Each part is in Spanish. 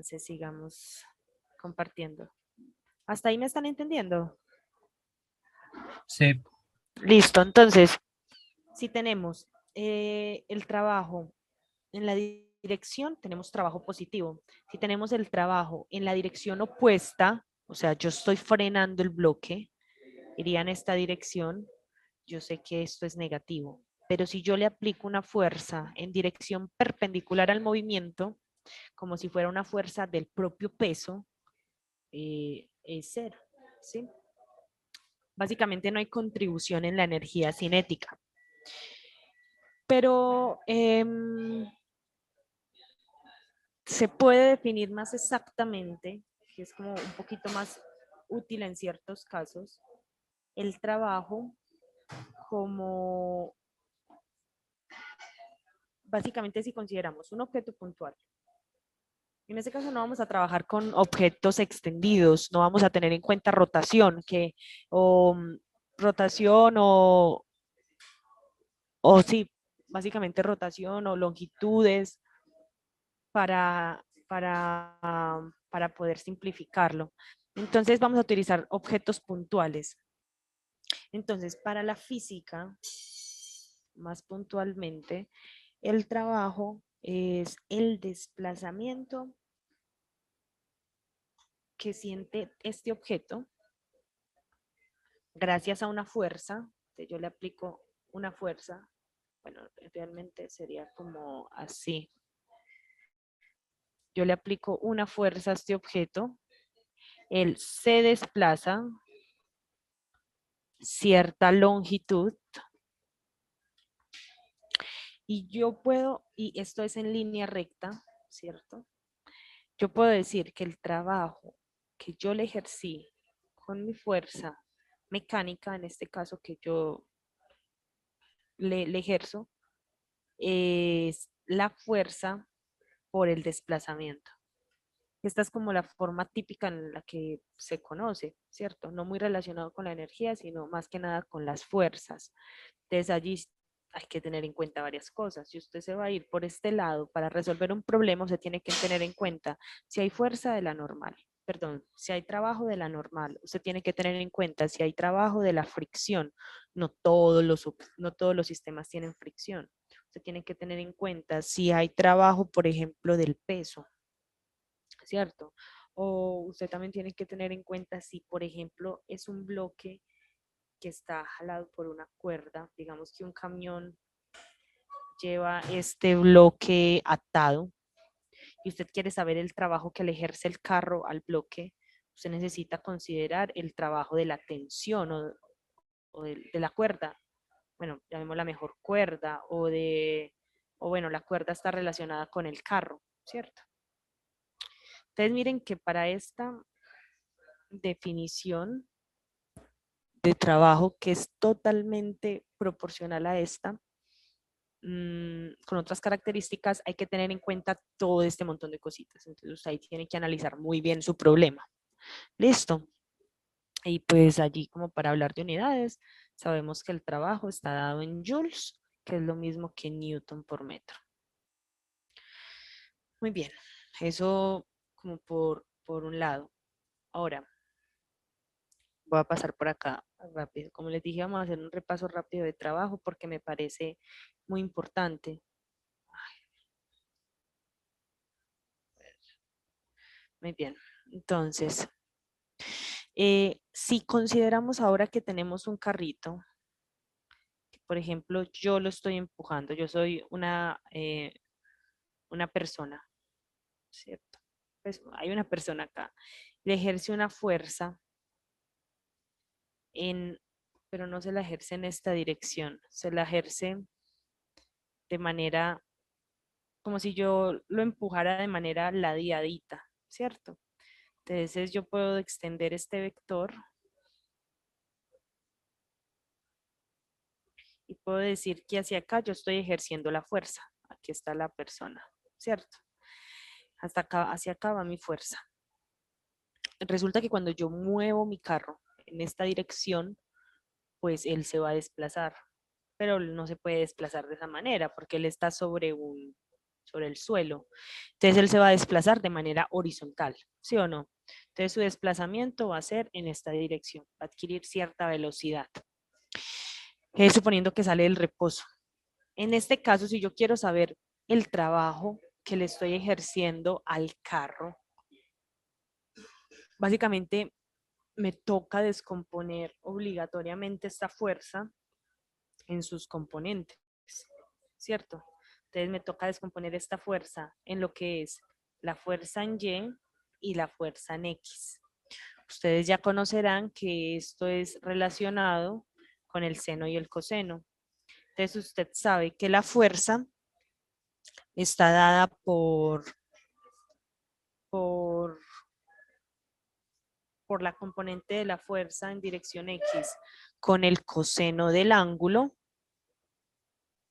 Entonces sigamos compartiendo. ¿Hasta ahí me están entendiendo? Sí, Listo, entonces, si tenemos el trabajo en la dirección, tenemos trabajo positivo. Si tenemos el trabajo en la dirección opuesta, o sea, yo estoy frenando el bloque, iría en esta dirección, yo sé que esto es negativo. Pero si yo le aplico una fuerza en dirección perpendicular al movimiento, como si fuera una fuerza del propio peso, es cero, ¿sí? Básicamente no hay contribución en la energía cinética. Pero se puede definir más exactamente, que es como un poquito más útil en ciertos casos, el trabajo como, básicamente si consideramos un objeto puntual. En este caso no vamos a trabajar con objetos extendidos, no vamos a tener en cuenta rotación, o rotación o sí, básicamente rotación o longitudes para poder simplificarlo. Entonces vamos a utilizar objetos puntuales. Entonces, para la física, más puntualmente, el trabajo es el desplazamiento que siente este objeto gracias a una fuerza. Yo le aplico una fuerza, bueno, realmente sería como así. Yo le aplico una fuerza a este objeto, él se desplaza cierta longitud y yo puedo, y esto es en línea recta, ¿cierto? Yo puedo decir que el trabajo que yo le ejercí con mi fuerza mecánica, en este caso que yo le ejerzo, es la fuerza por el desplazamiento. Esta es como la forma típica en la que se conoce, ¿cierto? No muy relacionado con la energía, sino más que nada con las fuerzas. Entonces allí hay que tener en cuenta varias cosas. Si usted se va a ir por este lado para resolver un problema, usted tiene que tener en cuenta si hay fuerza de la normal, perdón, si hay trabajo de la normal, usted tiene que tener en cuenta si hay trabajo de la fricción. No todos los sistemas tienen fricción. Usted tiene que tener en cuenta si hay trabajo, por ejemplo, del peso, ¿cierto? O usted también tiene que tener en cuenta si, por ejemplo, es un bloque que está jalado por una cuerda, digamos que un camión lleva este bloque atado y usted quiere saber el trabajo que le ejerce el carro al bloque, usted necesita considerar el trabajo de la tensión o de la cuerda, bueno, llamémosla mejor cuerda, o bueno, la cuerda está relacionada con el carro, ¿cierto? Entonces miren que para esta definición de trabajo, que es totalmente proporcional a esta, con otras características, hay que tener en cuenta todo este montón de cositas. Entonces ahí tiene que analizar muy bien su problema. Listo. Y pues allí como para hablar de unidades, sabemos que el trabajo está dado en joules, que es lo mismo que Newton por metro. Muy bien, eso como por un lado. Ahora, voy a pasar por acá rápido. Como les dije, vamos a hacer un repaso rápido de trabajo porque me parece muy importante. Muy bien, entonces, si consideramos ahora que tenemos un carrito, que por ejemplo yo lo estoy empujando, yo soy una persona, ¿cierto? Pues hay una persona acá, le ejerce una fuerza, en, pero no se la ejerce en esta dirección, se la ejerce de manera, como si yo lo empujara de manera ladeadita, ¿cierto? Entonces yo puedo extender este vector y puedo decir que hacia acá yo estoy ejerciendo la fuerza. Aquí está la persona, ¿cierto? Hasta acá, hacia acá va mi fuerza. Resulta que cuando yo muevo mi carro en esta dirección, pues él se va a desplazar, pero no se puede desplazar de esa manera porque él está sobre sobre el suelo. Entonces él se va a desplazar de manera horizontal, ¿sí o no? Entonces su desplazamiento va a ser en esta dirección, va a adquirir cierta velocidad, suponiendo que sale del reposo. En este caso, si yo quiero saber el trabajo que le estoy ejerciendo al carro, básicamente me toca descomponer obligatoriamente esta fuerza en sus componentes, ¿cierto? Entonces me toca descomponer esta fuerza en lo que es la fuerza en Y la fuerza en X. Ustedes ya conocerán que esto es relacionado con el seno y el coseno. Entonces usted sabe que la fuerza está dada por, por la componente de la fuerza en dirección X con el coseno del ángulo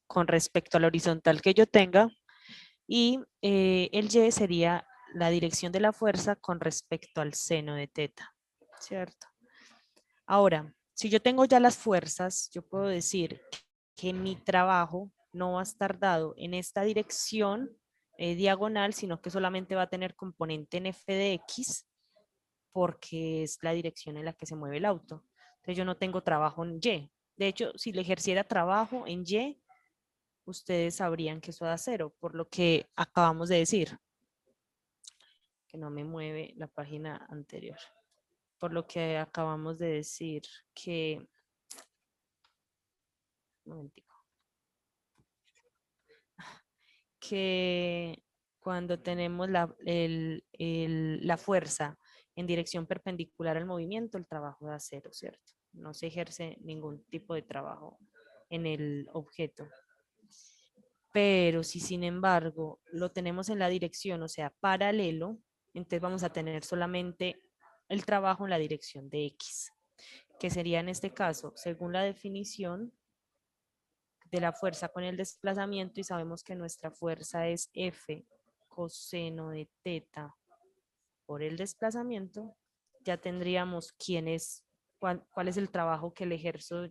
con respecto al horizontal que yo tenga, y el Y sería la dirección de la fuerza con respecto al seno de teta, ¿cierto? Ahora, si yo tengo ya las fuerzas, yo puedo decir que mi trabajo no va a estar dado en esta dirección diagonal, sino que solamente va a tener componente en f de x, porque es la dirección en la que se mueve el auto. Entonces yo no tengo trabajo en Y. De hecho, si le ejerciera trabajo en Y, ustedes sabrían que eso da cero, por lo que acabamos de decir, que no me mueve la página anterior, por lo que acabamos de decir que, un momentico, que cuando tenemos la fuerza en dirección perpendicular al movimiento, el trabajo da cero, ¿cierto? No se ejerce ningún tipo de trabajo en el objeto. Pero si sin embargo lo tenemos en la dirección, o sea, paralelo, entonces vamos a tener solamente el trabajo en la dirección de X, que sería en este caso, según la definición de la fuerza con el desplazamiento, y sabemos que nuestra fuerza es F coseno de teta por el desplazamiento, ya tendríamos cuál es el trabajo que le ejerzo,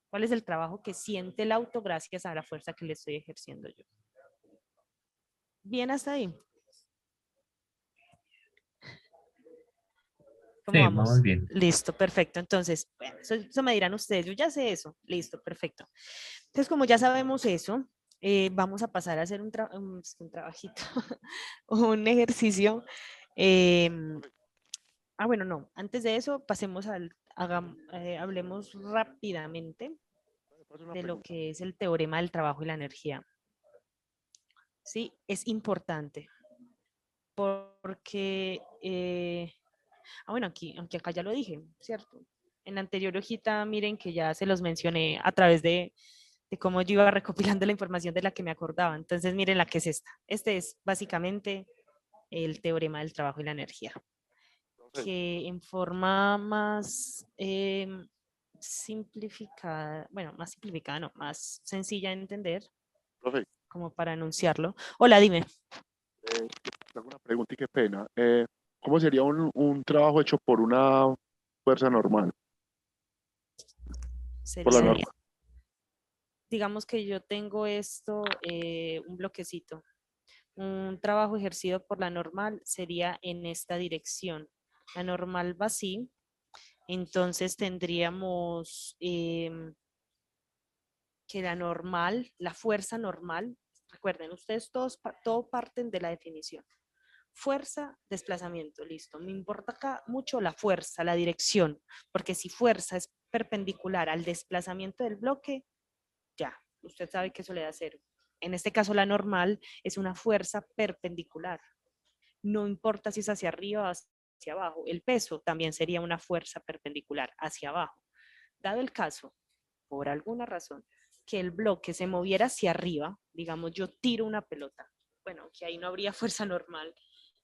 cuál es el trabajo que siente el auto gracias a la fuerza que le estoy ejerciendo yo. Bien hasta ahí. ¿Cómo Sí, vamos? vamos bien. Listo, perfecto. Entonces, bueno, eso me dirán ustedes, yo ya sé eso. Listo, perfecto. Entonces, como ya sabemos eso, vamos a pasar a hacer un trabajito, un ejercicio. Bueno, no, antes de eso, hablemos rápidamente Paso una de lo pregunta. que es el teorema del trabajo y la energía. Sí, es importante porque bueno, aunque acá ya lo dije, ¿cierto? En la anterior hojita, miren que ya se los mencioné a través de cómo yo iba recopilando la información de la que me acordaba. Entonces, miren la que es esta. Este es básicamente el teorema del trabajo y la energía, Profe, que en forma más simplificada, bueno, más simplificada, no, más sencilla de entender, profe, como para anunciarlo. Hola, dime. tengo una pregunta y qué pena. ¿Cómo sería un trabajo hecho por una fuerza normal? Por la Sería, norma. digamos que yo tengo esto, un bloquecito. Un trabajo ejercido por la normal sería en esta dirección. La normal va así, entonces tendríamos que la normal, la fuerza normal, recuerden, ustedes todo parten de la definición. Fuerza, desplazamiento, listo. Me importa acá mucho la fuerza, la dirección, porque si fuerza es perpendicular al desplazamiento del bloque, ya, usted sabe que eso le da cero. En este caso, la normal es una fuerza perpendicular. No importa si es hacia arriba o hacia abajo. El peso también sería una fuerza perpendicular hacia abajo. Dado el caso, por alguna razón, que el bloque se moviera hacia arriba, digamos, yo tiro una pelota, bueno, que ahí no habría fuerza normal.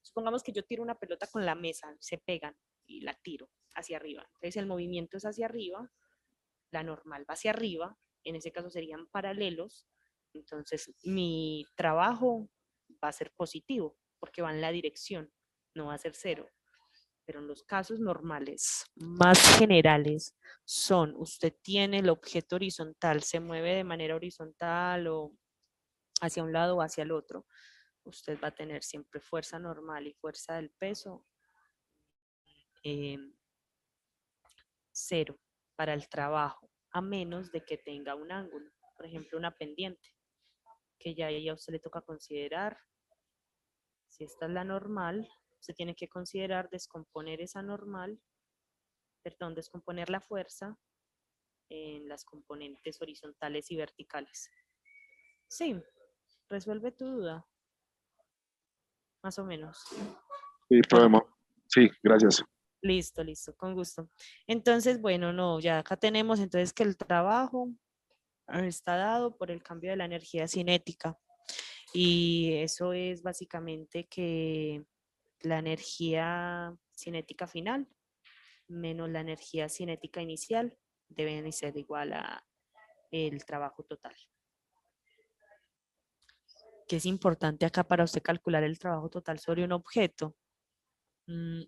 Supongamos que yo tiro una pelota con la mesa, se pegan y la tiro hacia arriba. Entonces el movimiento es hacia arriba, la normal va hacia arriba, en ese caso serían paralelos, entonces mi trabajo va a ser positivo porque va en la dirección, no va a ser cero. Pero en los casos normales más generales son, usted tiene el objeto horizontal, se mueve de manera horizontal o hacia un lado o hacia el otro, usted va a tener siempre fuerza normal y fuerza del peso 0 para el trabajo, a menos de que tenga un ángulo, por ejemplo, una pendiente, que ya ahí a usted le toca considerar, si esta es la normal, se tiene que considerar descomponer esa normal, perdón, descomponer la fuerza en las componentes horizontales y verticales. Sí, resuelve tu duda, más o menos. Sí, Bueno, problema. Sí, gracias. listo, listo, con gusto. Entonces, bueno, no, ya acá tenemos entonces que el trabajo está dado por el cambio de la energía cinética. Y eso es básicamente que la energía cinética final menos la energía cinética inicial deben ser igual a el trabajo total. ¿Qué es importante acá para usted calcular el trabajo total sobre un objeto?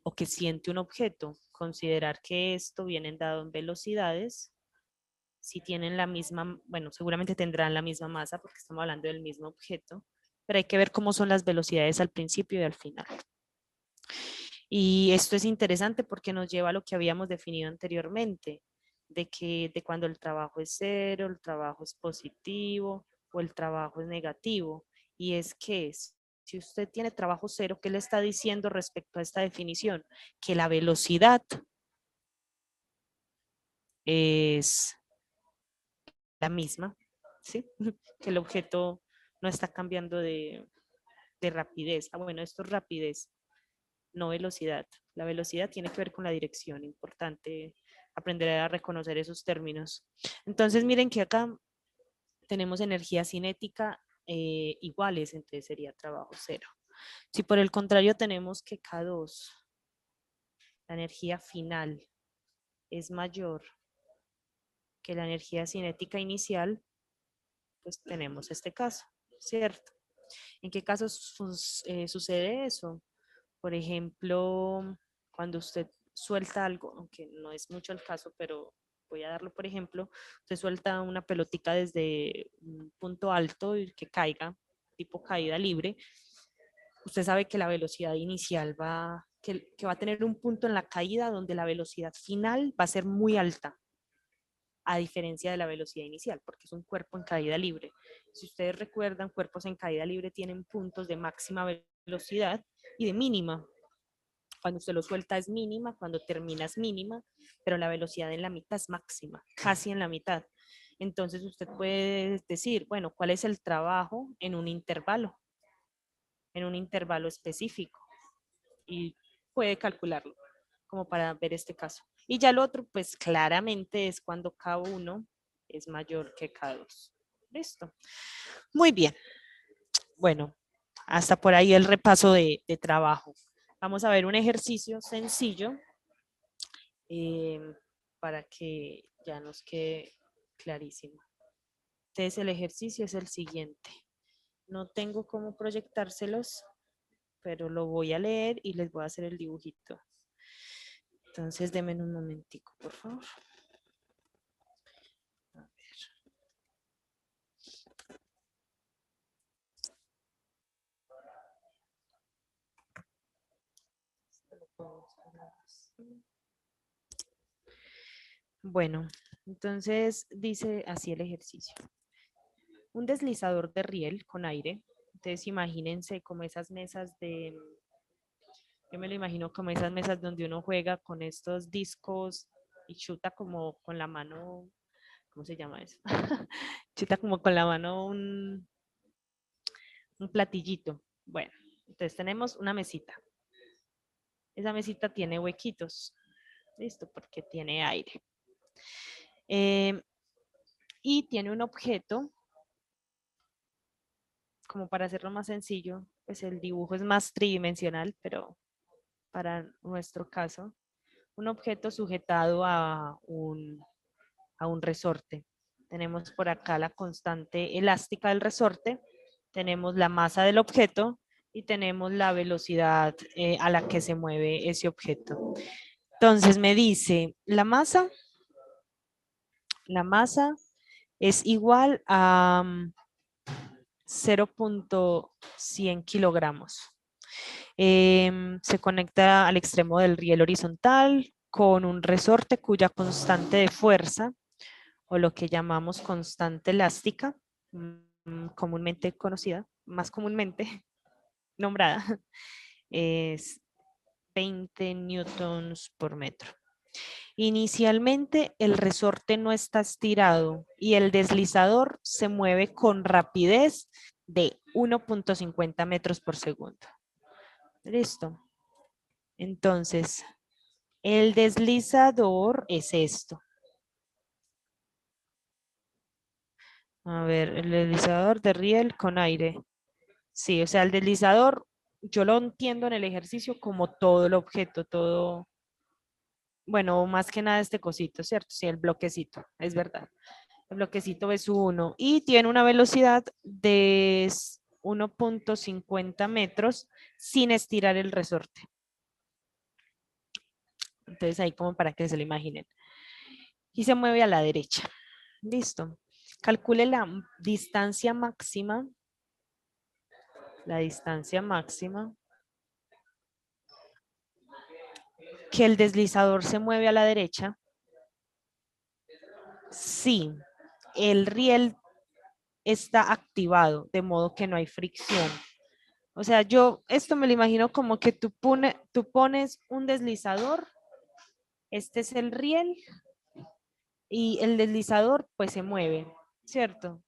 O que siente un objeto, considerar que esto viene dado en velocidades, si tienen la misma, bueno, seguramente tendrán la misma masa porque estamos hablando del mismo objeto, pero hay que ver cómo son las velocidades al principio y al final. Y esto es interesante porque nos lleva a lo que habíamos definido anteriormente, de cuando el trabajo es 0, el trabajo es positivo o el trabajo es negativo. Y es que si usted tiene trabajo 0, ¿qué le está diciendo respecto a esta definición? Que la velocidad es la misma, ¿sí? Que el objeto no está cambiando de rapidez. Ah, bueno, esto es rapidez, no velocidad. La velocidad tiene que ver con la dirección, importante aprender a reconocer esos términos. Entonces, miren que acá tenemos energía cinética iguales, entonces sería trabajo 0. Si por el contrario tenemos que K2, la energía final, es mayor que la energía cinética inicial, pues tenemos este caso, ¿cierto? ¿En qué casos sucede eso? Por ejemplo, cuando usted suelta algo, aunque no es mucho el caso, pero voy a darlo por ejemplo, usted suelta una pelotica desde un punto alto y que caiga, tipo caída libre, usted sabe que la velocidad inicial que va a tener un punto en la caída donde la velocidad final va a ser muy alta, a diferencia de la velocidad inicial, porque es un cuerpo en caída libre. Si ustedes recuerdan, cuerpos en caída libre tienen puntos de máxima velocidad y de mínima. Cuando usted lo suelta es mínima, cuando termina es mínima, pero la velocidad en la mitad es máxima, casi en la mitad. Entonces usted puede decir, bueno, ¿cuál es el trabajo en un intervalo? En un intervalo específico. Y puede calcularlo como para ver este caso. Y ya el otro, pues claramente es cuando K1 es mayor que K2. Listo. Muy bien. Bueno, hasta por ahí el repaso de trabajo. Vamos a ver un ejercicio sencillo para que ya nos quede clarísimo. Entonces el ejercicio es el siguiente. No tengo cómo proyectárselos, pero lo voy a leer y les voy a hacer el dibujito. Entonces denme un momentico, por favor. A ver. Bueno, entonces dice así el ejercicio. Un deslizador de riel con aire. Entonces imagínense como esas mesas yo me lo imagino como esas mesas donde uno juega con estos discos y chuta como con la mano, ¿cómo se llama eso? Chuta como con la mano un platillito. Bueno, entonces tenemos una mesita. Esa mesita tiene huequitos, listo, porque tiene aire. Y tiene un objeto, como para hacerlo más sencillo, pues el dibujo es más tridimensional, pero para nuestro caso, un objeto sujetado a un resorte. Tenemos por acá la constante elástica del resorte, tenemos la masa del objeto y tenemos la velocidad a la que se mueve ese objeto. Entonces me dice, la masa es igual a 0.100 kilogramos. Se conecta al extremo del riel horizontal con un resorte cuya constante de fuerza, o lo que llamamos constante elástica, comúnmente conocida, más comúnmente nombrada, es 20 newtons por metro. Inicialmente el resorte no está estirado y el deslizador se mueve con rapidez de 1.50 metros por segundo. Listo. Entonces, el deslizador es esto. A ver, el deslizador de riel con aire. Sí, o sea, el deslizador, yo lo entiendo en el ejercicio como todo el objeto, todo, bueno, más que nada este cosito, ¿cierto? Sí, el bloquecito, es verdad. El bloquecito es 1 y tiene una velocidad de 1.50 metros sin estirar el resorte. Entonces ahí como para que se lo imaginen. Y se mueve a la derecha. Listo. Calcule la distancia máxima. La distancia máxima que el deslizador se mueve a la derecha. Sí, el riel está activado, de modo que no hay fricción. O sea, yo esto me lo imagino como que tú pones un deslizador, este es el riel y el deslizador pues se mueve, ¿cierto?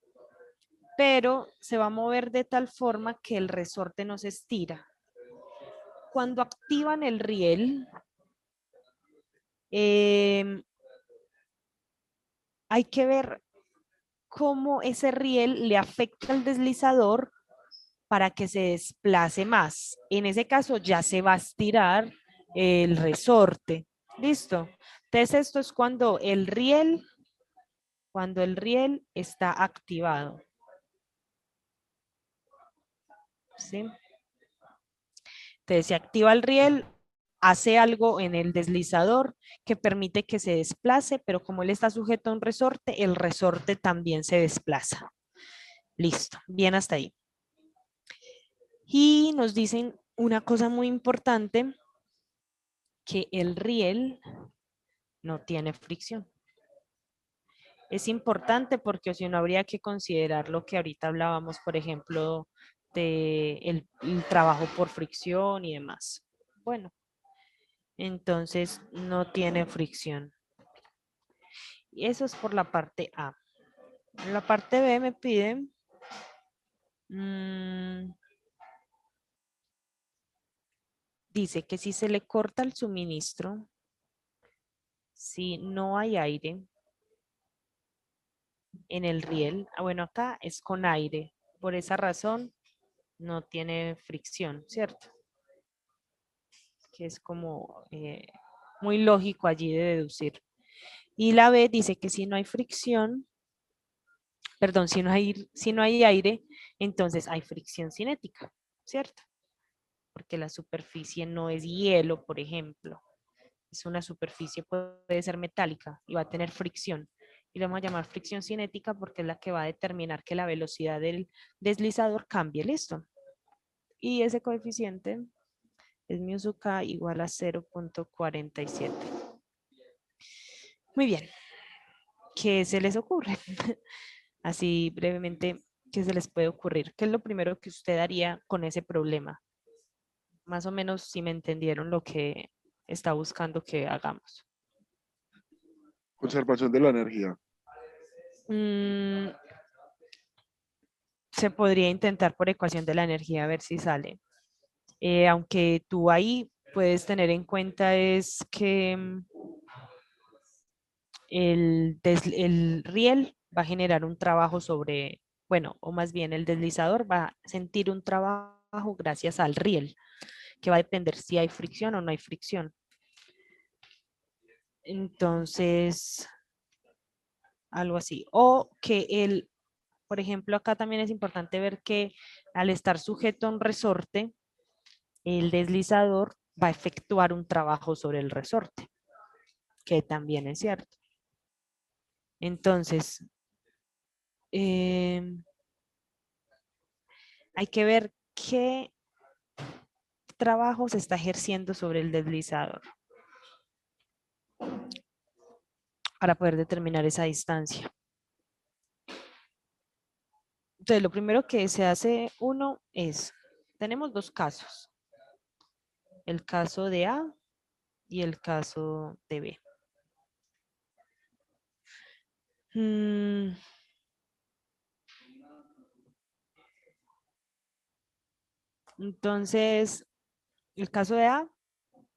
Pero se va a mover de tal forma que el resorte no se estira. Cuando activan el riel, hay que ver cómo ese riel le afecta al deslizador para que se desplace más. En ese caso ya se va a estirar el resorte. ¿Listo? Entonces esto es cuando el riel está activado. ¿Sí? Entonces se activa el riel, hace algo en el deslizador que permite que se desplace, pero como él está sujeto a un resorte, el resorte también se desplaza. Listo, bien hasta ahí. Y nos dicen una cosa muy importante, que el riel no tiene fricción. Es importante porque si no habría que considerar lo que ahorita hablábamos, por ejemplo, de el trabajo por fricción y demás. Bueno, entonces no tiene fricción. Y eso es por la parte A. En la parte B me piden dice que si se le corta el suministro, si no hay aire en el riel, bueno, acá es con aire, por esa razón no tiene fricción, ¿cierto? Que es como muy lógico allí de deducir. Y la B dice que si no hay fricción, perdón, si no hay aire, entonces hay fricción cinética, ¿cierto? Porque la superficie no es hielo, por ejemplo. Es una superficie, puede ser metálica y va a tener fricción. Y le vamos a llamar fricción cinética porque es la que va a determinar que la velocidad del deslizador cambie, ¿listo? Y ese coeficiente es mu sub k igual a 0.47. Muy bien. ¿Qué se les ocurre? Así brevemente, ¿qué se les puede ocurrir? ¿Qué es lo primero que usted haría con ese problema? Más o menos si me entendieron lo que está buscando que hagamos. Conservación de la energía. Mm, se podría intentar por ecuación de la energía a ver si sale. Aunque tú ahí puedes tener en cuenta es que el riel va a generar un trabajo sobre, bueno, o más bien el deslizador va a sentir un trabajo gracias al riel, que va a depender si hay fricción o no hay fricción. Entonces, algo así. O que por ejemplo, acá también es importante ver que al estar sujeto a un resorte, el deslizador va a efectuar un trabajo sobre el resorte, que también es cierto. Entonces, Hay que ver qué trabajo se está ejerciendo sobre el deslizador para poder determinar esa distancia. Entonces, lo primero que se hace uno es, tenemos dos casos, el caso de A y el caso de B. Entonces, el caso de A,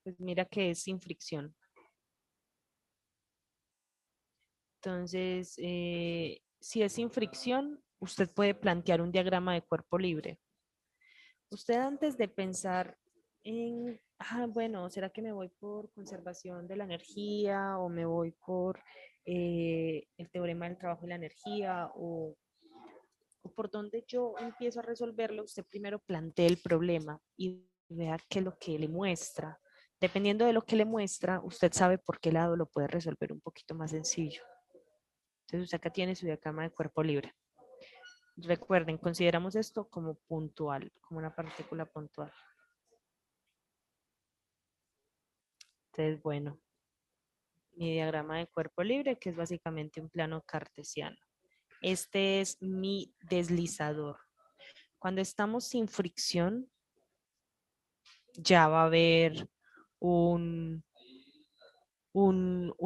pues mira que es sin fricción. Entonces, si es sin fricción, usted puede plantear un diagrama de cuerpo libre. Usted antes de pensar en, bueno, ¿será que me voy por conservación de la energía o me voy por el teorema del trabajo y la energía o por dónde yo empiezo a resolverlo? Usted primero plantee el problema y vea qué es lo que le muestra. Dependiendo de lo que le muestra, usted sabe por qué lado lo puede resolver un poquito más sencillo. Entonces usted acá tiene su diagrama de cuerpo libre. Recuerden, consideramos esto como puntual, como una partícula puntual. Entonces, bueno, mi diagrama de cuerpo libre, que es básicamente un plano cartesiano. Este es mi deslizador. Cuando estamos sin fricción, ya va a haber un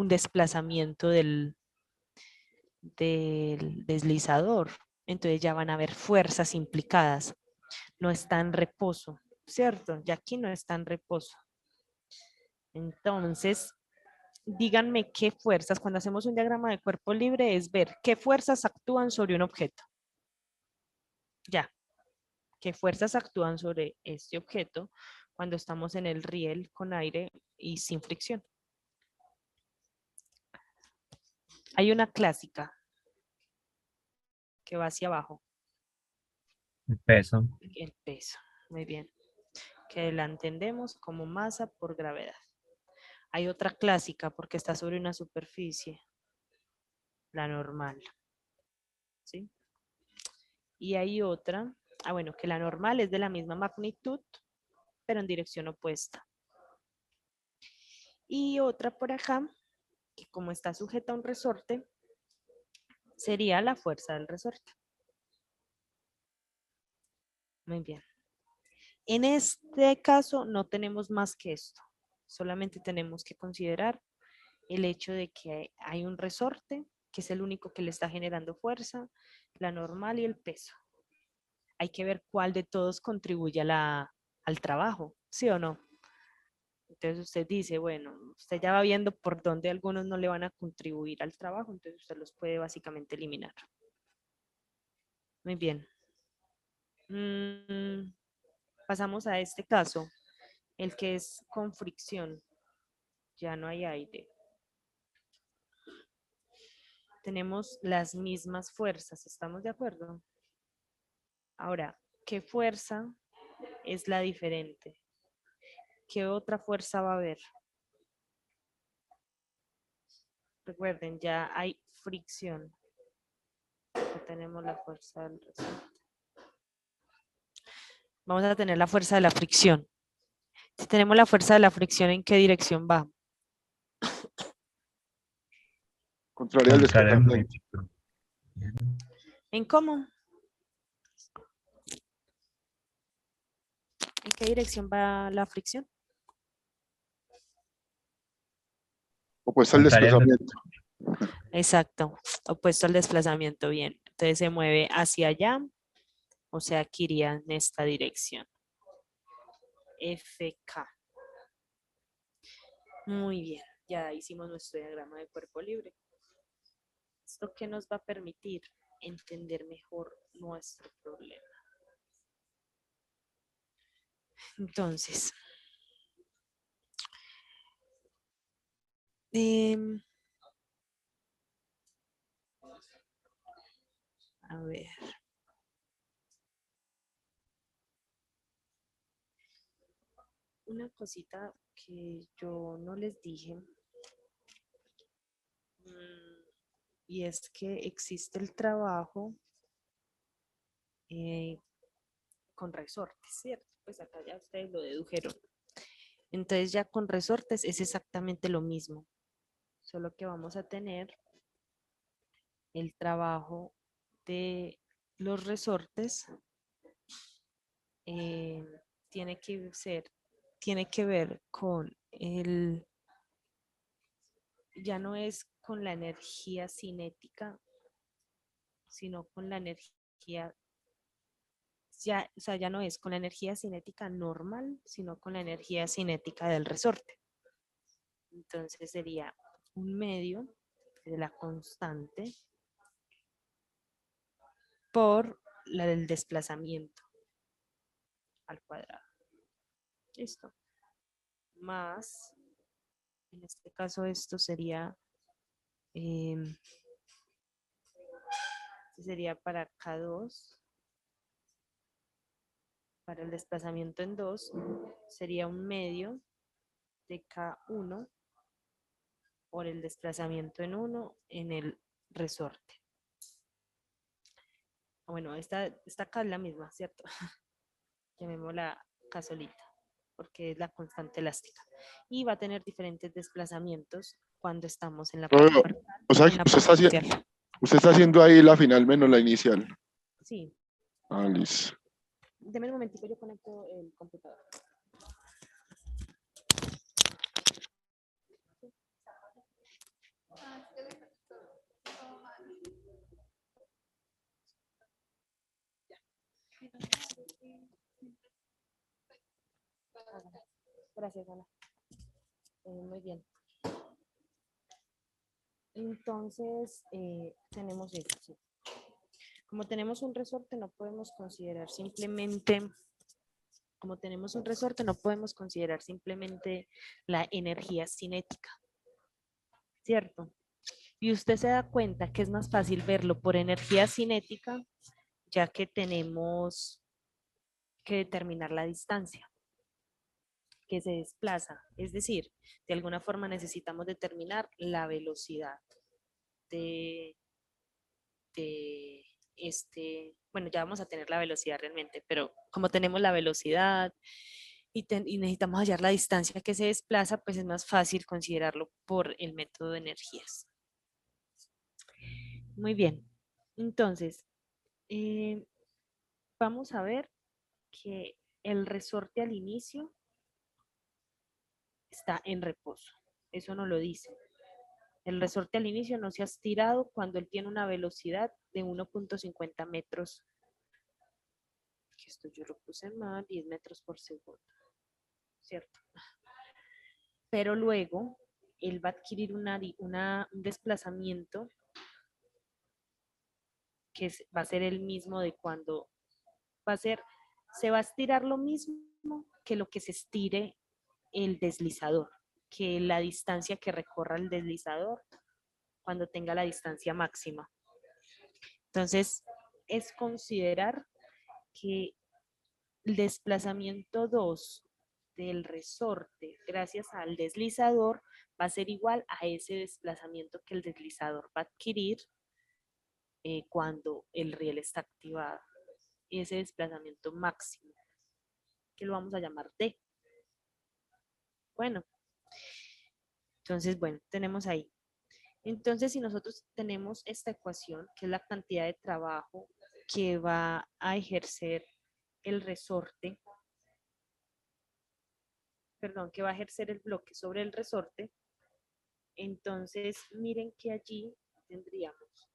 desplazamiento del deslizador. Entonces ya van a haber fuerzas implicadas. No está en reposo, ¿cierto? Ya aquí no está en reposo. Entonces, díganme qué fuerzas, cuando hacemos un diagrama de cuerpo libre, es ver qué fuerzas actúan sobre un objeto. Ya, qué fuerzas actúan sobre este objeto cuando estamos en el riel con aire y sin fricción. Hay una clásica que va hacia abajo, El peso. el peso, muy bien, que la entendemos como masa por gravedad. Hay otra clásica porque está sobre una superficie, la normal, ¿sí? Y hay otra, bueno, que la normal es de la misma magnitud, pero en dirección opuesta. Y otra por acá, que como está sujeta a un resorte, sería la fuerza del resorte. Muy bien. En este caso no tenemos más que esto. Solamente tenemos que considerar el hecho de que hay un resorte, que es el único que le está generando fuerza, la normal y el peso. Hay que ver cuál de todos contribuye al trabajo, ¿sí o no? Entonces usted dice, bueno, usted ya va viendo por dónde algunos no le van a contribuir al trabajo, entonces usted los puede básicamente eliminar. Muy bien. Pasamos a este caso, el que es con fricción. Ya no hay aire. Tenemos las mismas fuerzas, ¿estamos de acuerdo? Ahora, ¿qué fuerza es la diferente? ¿Qué otra fuerza va a haber? Recuerden, ya hay fricción. Ya tenemos la fuerza del resorte. Vamos a tener la fuerza de la fricción. Si tenemos la fuerza de la fricción, ¿en qué dirección va? Contrario al Contrario al desplazamiento. movimiento. ¿En cómo? ¿En qué dirección va la fricción? Opuesto al Contrario al desplazamiento. Exacto, opuesto al desplazamiento, bien. Entonces se mueve hacia allá, o sea que iría en esta dirección. FK. Muy bien, ya hicimos nuestro diagrama de cuerpo libre. ¿Esto qué nos va a permitir? Entender mejor nuestro problema. Entonces, a ver. Una cosita que yo no les dije, y es que existe el trabajo con resortes, ¿cierto? Pues acá ya ustedes lo dedujeron. Entonces ya con resortes es exactamente lo mismo, solo que vamos a tener el trabajo de los resortes eh, tiene que ver con ya no es con la energía cinética, sino con la energía, ya, o sea, ya no es con la energía cinética normal, sino con la energía cinética del resorte. Entonces sería un medio de la constante por la del desplazamiento al cuadrado. Listo. Más, en este caso esto sería, sería para K2, para el desplazamiento en 2, sería un medio de K1 por el desplazamiento en 1 en el resorte. Bueno, esta K es la misma, ¿cierto? Llamémosla K solita, porque es la constante elástica. Y va a tener diferentes desplazamientos cuando estamos en la parte O, parcial o sea, o en la parte inicial. usted está haciendo ahí la final menos la inicial. Sí. Ah, listo. Deme un momentito, yo conecto el computador. Gracias, Ana. Muy bien. Entonces, tenemos esto. ¿Sí? Como tenemos un resorte, no podemos considerar simplemente, como tenemos un resorte, no podemos considerar simplemente la energía cinética, ¿cierto? Y usted se da cuenta que es más fácil verlo por energía cinética, ya que tenemos que determinar la distancia que se desplaza. Es decir, de alguna forma necesitamos determinar la velocidad de bueno, ya vamos a tener la velocidad realmente, pero como tenemos la velocidad y necesitamos hallar la distancia que se desplaza, pues es más fácil considerarlo por el método de energías. Muy bien, entonces, eh, vamos a ver que el resorte al inicio está en reposo. Eso no lo dice. El resorte al inicio no se ha estirado cuando él tiene una velocidad de 1.50 metros. Esto yo lo puse mal, 10 metros por segundo. ¿Cierto? Pero luego él va a adquirir un desplazamiento que va a ser el mismo de cuando se va a estirar lo mismo que lo que se estire el deslizador, que la distancia que recorra el deslizador cuando tenga la distancia máxima. Entonces, es considerar que el desplazamiento 2 del resorte gracias al deslizador va a ser igual a ese desplazamiento que el deslizador va a adquirir cuando el riel está activado. Ese desplazamiento máximo, que lo vamos a llamar D. Bueno, entonces, bueno, tenemos ahí. Entonces, si nosotros tenemos esta ecuación, que es la cantidad de trabajo que va a ejercer el resorte, perdón, que va a ejercer el bloque sobre el resorte, entonces miren que allí tendríamos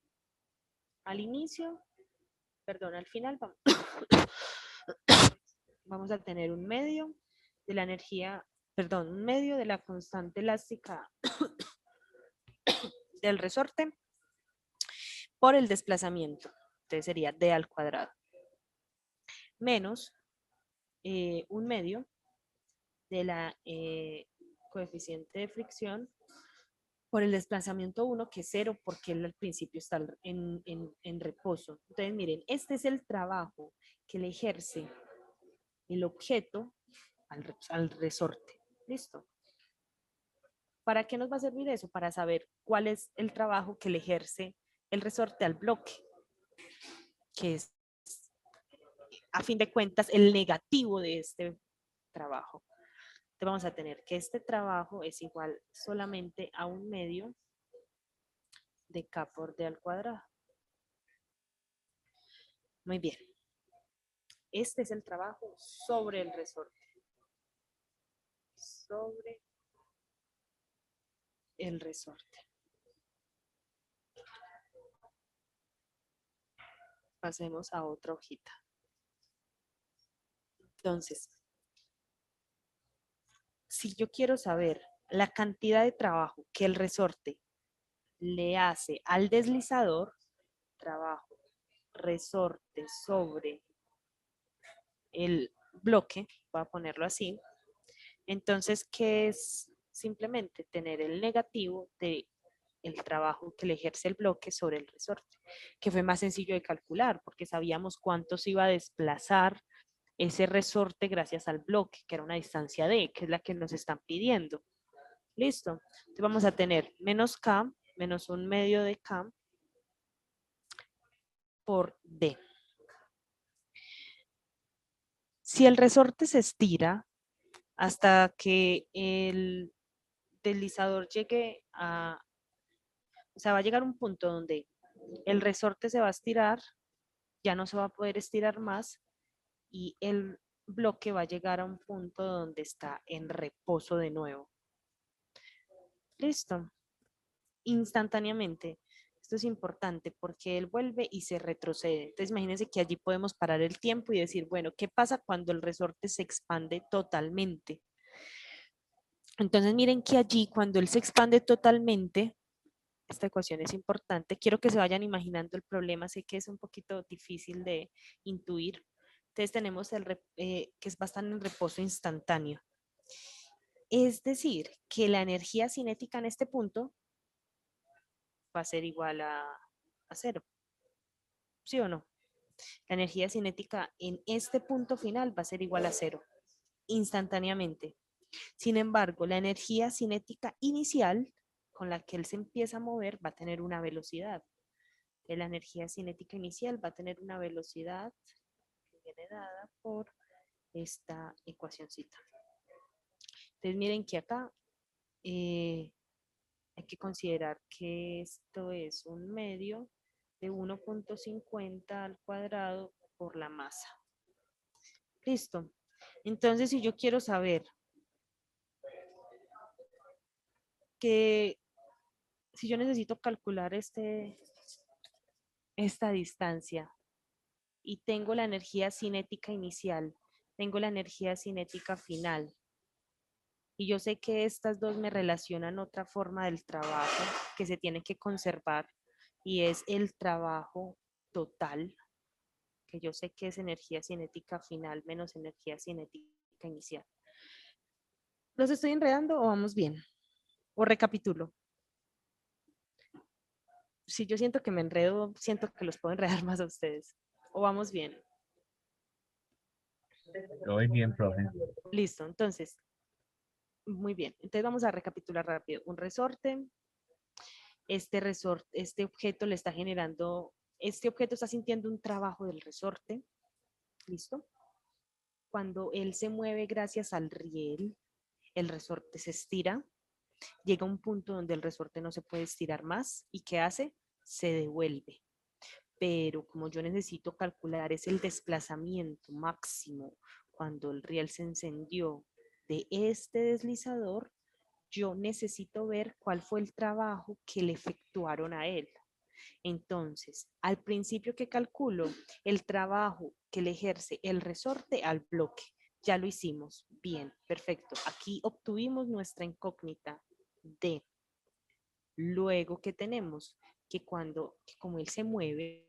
al inicio, perdón, al final vamos a tener un medio de la energía, perdón, un medio de la constante elástica del resorte por el desplazamiento. Entonces sería D al cuadrado. Menos un medio de la coeficiente de fricción por el desplazamiento 1, que es 0, porque él al principio está en reposo. Entonces, miren, este es el trabajo que le ejerce el objeto al resorte. ¿Listo? ¿Para qué nos va a servir eso? Para saber cuál es el trabajo que le ejerce el resorte al bloque, que es a fin de cuentas, el negativo de este trabajo. Entonces vamos a tener que este trabajo es igual solamente a 1/2 de K por D al cuadrado. Muy bien. Este es el trabajo sobre el resorte. Sobre el resorte. Pasemos a otra hojita. Entonces, si yo quiero saber la cantidad de trabajo que el resorte le hace al deslizador, trabajo, resorte sobre el bloque, voy a ponerlo así, entonces, ¿qué es? Simplemente tener el negativo de el trabajo que le ejerce el bloque sobre el resorte, que fue más sencillo de calcular porque sabíamos cuánto se iba a desplazar ese resorte gracias al bloque, que era una distancia D, que es la que nos están pidiendo. ¿Listo? Entonces vamos a tener menos K, menos 1/2 de K por D. Si el resorte se estira hasta que el deslizador llegue a, o sea, va a llegar un punto donde el resorte se va a estirar, ya no se va a poder estirar más y el bloque va a llegar a un punto donde está en reposo de nuevo. Listo. Instantáneamente. Esto es importante porque él vuelve y se retrocede. Entonces imagínense que allí podemos parar el tiempo y decir, bueno, ¿qué pasa cuando el resorte se expande totalmente? Entonces miren que allí cuando él se expande totalmente, esta ecuación es importante. Quiero que se vayan imaginando el problema. Sé que es un poquito difícil de intuir. Entonces tenemos que es bastante en reposo instantáneo. Es decir, que la energía cinética en este punto va a ser igual a 0. ¿Sí o no? La energía cinética en este punto final va a ser igual a 0, instantáneamente. Sin embargo, la energía cinética inicial con la que él se empieza a mover va a tener una velocidad. La energía cinética inicial va a tener una velocidad que viene dada por esta ecuacióncita. Entonces miren que acá hay que considerar que esto es 1/2 de 1.50 al cuadrado por la masa. Listo. Entonces, si yo quiero saber que si yo necesito calcular esta distancia y tengo la energía cinética inicial, tengo la energía cinética final, y yo sé que estas dos me relacionan otra forma del trabajo que se tiene que conservar y es el trabajo total, que yo sé que es energía cinética final menos energía cinética inicial. ¿Los estoy enredando o vamos bien? ¿O recapitulo? Si yo siento que me enredo, siento que los puedo enredar más a ustedes. ¿O vamos bien? Yo voy bien, profe. Listo, entonces, muy bien. Entonces vamos a recapitular rápido. Un resorte, este objeto le está generando, este objeto está sintiendo un trabajo del resorte. ¿Listo? Cuando él se mueve gracias al riel, el resorte se estira, llega a un punto donde el resorte no se puede estirar más y ¿qué hace? Se devuelve. Pero como yo necesito calcular es el desplazamiento máximo cuando el riel se encendió de este deslizador, yo necesito ver cuál fue el trabajo que le efectuaron a él. Entonces, al principio que calculo el trabajo que le ejerce el resorte al bloque, ya lo hicimos. Bien, perfecto. Aquí obtuvimos nuestra incógnita D. Luego, ¿qué tenemos? Que como él se mueve,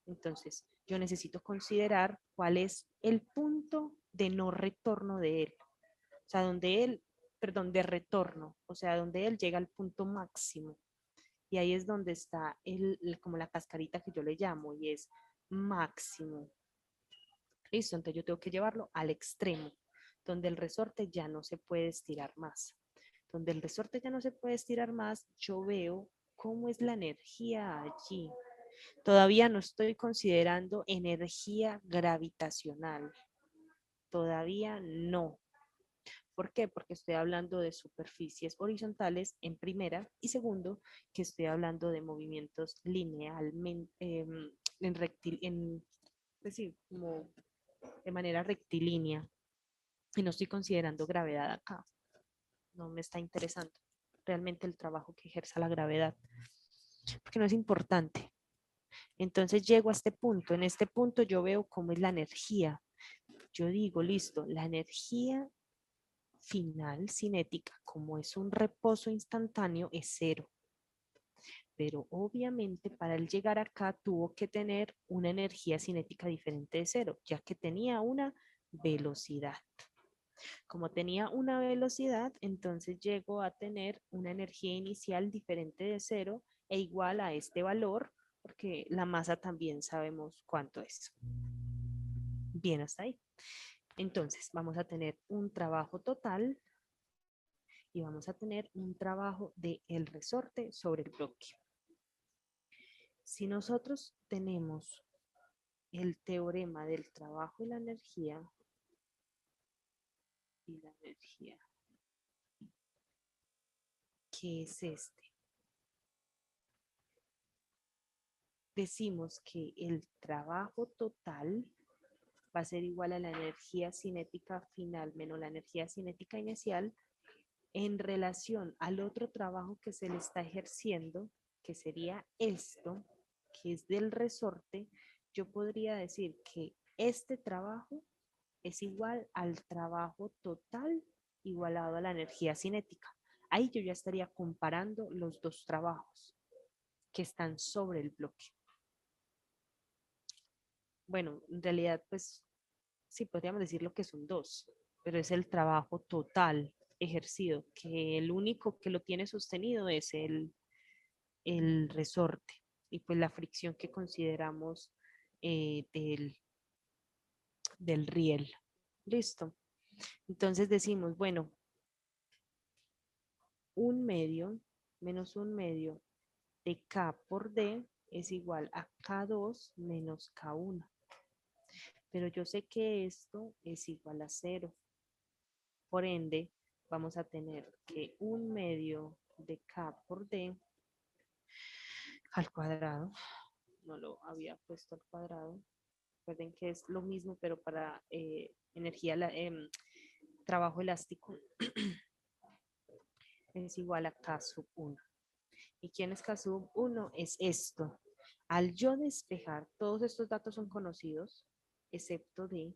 entonces yo necesito considerar cuál es el punto de no retorno de él. O sea, perdón, de retorno, o sea, donde él llega al punto máximo. Y ahí es donde está como la cascarita que yo le llamo, y es máximo. Listo, entonces yo tengo que llevarlo al extremo, donde el resorte ya no se puede estirar más. Donde el resorte ya no se puede estirar más, yo veo cómo es la energía allí. Todavía no estoy considerando energía gravitacional. Todavía no. ¿Por qué? Porque estoy hablando de superficies horizontales en primera y segundo, que estoy hablando de movimientos linealmente, es decir, como de manera rectilínea y no estoy considerando gravedad acá. No me está interesando realmente el trabajo que ejerza la gravedad, porque no es importante. Entonces llego a este punto. En este punto yo veo cómo es la energía. Yo digo, listo, la energía final cinética, como es un reposo instantáneo, es cero. Pero obviamente para él llegar acá tuvo que tener una energía cinética diferente de cero, ya que tenía una velocidad. Como tenía una velocidad, entonces llego a tener una energía inicial diferente de cero e igual a este valor, porque la masa también sabemos cuánto es. Bien, hasta ahí. Entonces, vamos a tener un trabajo total y vamos a tener un trabajo de el resorte sobre el bloque. Si nosotros tenemos el teorema del trabajo y la energía, ¿qué es este? Decimos que el trabajo total va a ser igual a la energía cinética final menos la energía cinética inicial en relación al otro trabajo que se le está ejerciendo, que sería esto, que es del resorte. Yo podría decir que este trabajo es igual al trabajo total igualado a la energía cinética. Ahí yo ya estaría comparando los dos trabajos que están sobre el bloque. Bueno, en realidad, pues sí, podríamos decir lo que son dos, pero es el trabajo total ejercido, que el único que lo tiene sostenido es el resorte y pues la fricción que consideramos del riel. Listo. Entonces decimos, bueno, un medio menos un medio de K por D es igual a K2 menos K1. Pero yo sé que esto es igual a 0. Por ende, vamos a tener que un medio de K por D al cuadrado, no lo había puesto al cuadrado, recuerden que es lo mismo, pero para trabajo elástico, es igual a K sub 1. ¿Y quién es K sub 1? Es esto. Al yo despejar, todos estos datos son conocidos, excepto D.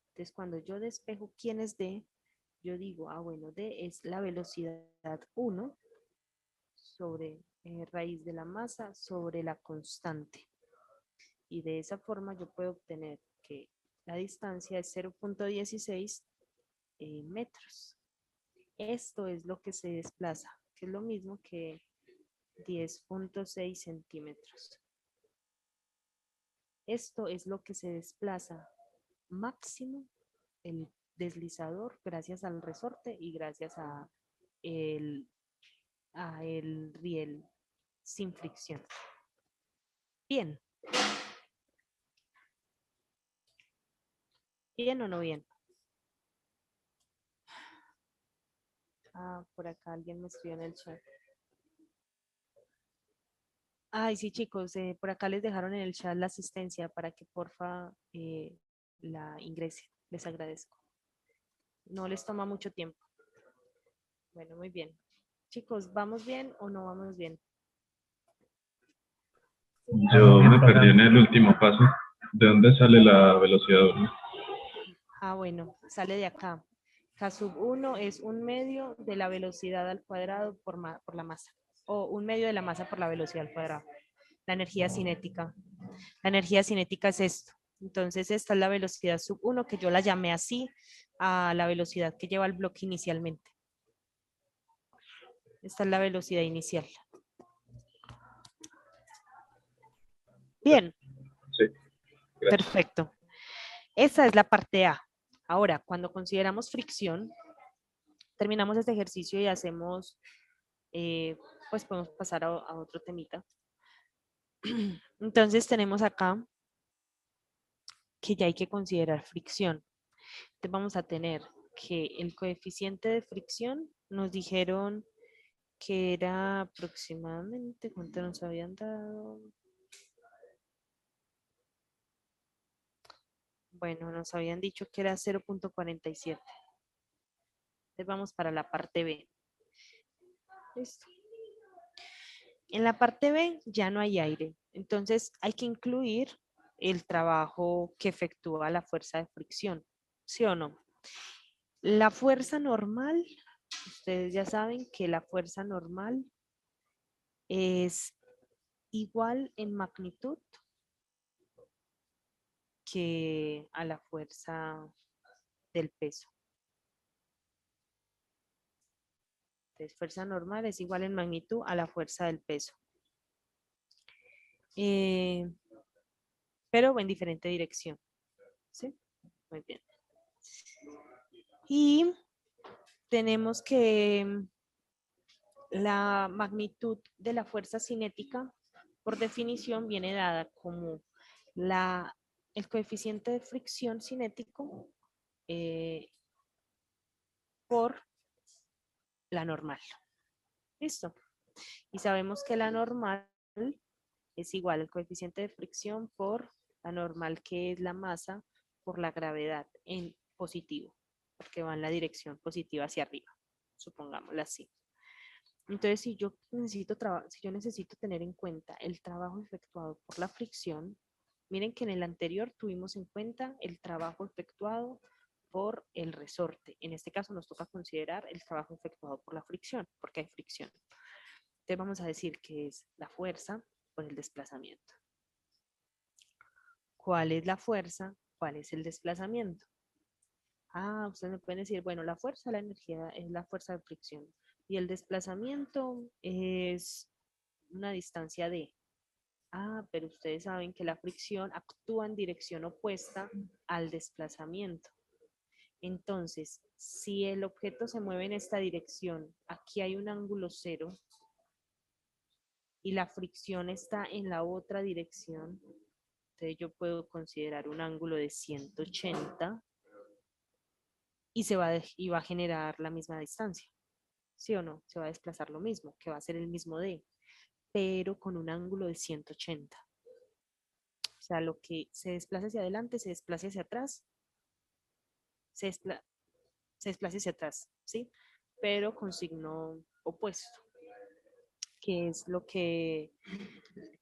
Entonces, cuando yo despejo quién es D, yo digo, bueno, D es la velocidad 1 sobre raíz de la masa sobre la constante. Y de esa forma yo puedo obtener que la distancia es 0.16 metros. Esto es lo que se desplaza, que es lo mismo que 10.6 centímetros. Esto es lo que se desplaza máximo el deslizador gracias al resorte y gracias a el riel sin fricción. Bien. ¿Bien o no bien? Por acá alguien me escribió en el chat. Ay, sí, chicos, por acá les dejaron en el chat la asistencia para que porfa la ingresen. Les agradezco. No les toma mucho tiempo. Bueno, muy bien. Chicos, ¿vamos bien o no vamos bien? Yo me perdí en el último paso. ¿De dónde sale la velocidad 1? Bueno, sale de acá. K sub 1 es un medio de la velocidad al cuadrado por la masa. O un medio de la masa por la velocidad al cuadrado. La energía cinética. La energía cinética es esto. Entonces, esta es la velocidad sub 1, que yo la llamé así a la velocidad que lleva el bloque inicialmente. Esta es la velocidad inicial. Bien. Sí. Gracias. Perfecto. Esa es la parte A. Ahora, cuando consideramos fricción, terminamos este ejercicio y hacemos, pues podemos pasar a otro temita. Entonces tenemos acá que ya hay que considerar fricción. Entonces vamos a tener que el coeficiente de fricción nos dijeron que era aproximadamente, ¿cuánto nos habían dado? Bueno, nos habían dicho que era 0,47. Entonces vamos para la parte B. Listo. En la parte B ya no hay aire, entonces hay que incluir el trabajo que efectúa la fuerza de fricción, ¿sí o no? La fuerza normal, ustedes ya saben que la fuerza normal es igual en magnitud que a la fuerza del peso. Entonces, fuerza normal es igual en magnitud a la fuerza del peso. Eh, pero en diferente dirección. ¿Sí? Muy bien. Y tenemos que la magnitud de la fuerza cinética, por definición, viene dada como el coeficiente de fricción cinético eh, por la normal. ¿Listo? Y sabemos que la normal es igual al coeficiente de fricción por la normal, que es la masa por la gravedad en positivo, porque va en la dirección positiva hacia arriba, supongámoslo así. Entonces, si yo necesito tener en cuenta el trabajo efectuado por la fricción, miren que en el anterior tuvimos en cuenta el trabajo efectuado por el resorte. En este caso nos toca considerar el trabajo efectuado por la fricción, porque hay fricción. Entonces vamos a decir que es la fuerza por el desplazamiento. ¿Cuál es la fuerza? ¿Cuál es el desplazamiento? Ah, ustedes me pueden decir, bueno, la fuerza, la energía es la fuerza de fricción y el desplazamiento es una distancia de. Ah, pero ustedes saben que la fricción actúa en dirección opuesta al desplazamiento. Entonces, si el objeto se mueve en esta dirección, aquí hay un ángulo cero y la fricción está en la otra dirección, entonces yo puedo considerar un ángulo de 180 y va a generar la misma distancia. ¿Sí o no? Se va a desplazar lo mismo, que va a ser el mismo D, pero con un ángulo de 180. O sea, lo que se desplaza hacia adelante, se desplaza hacia atrás, se, despla se desplaza hacia atrás, ¿sí? Pero con signo opuesto, que es que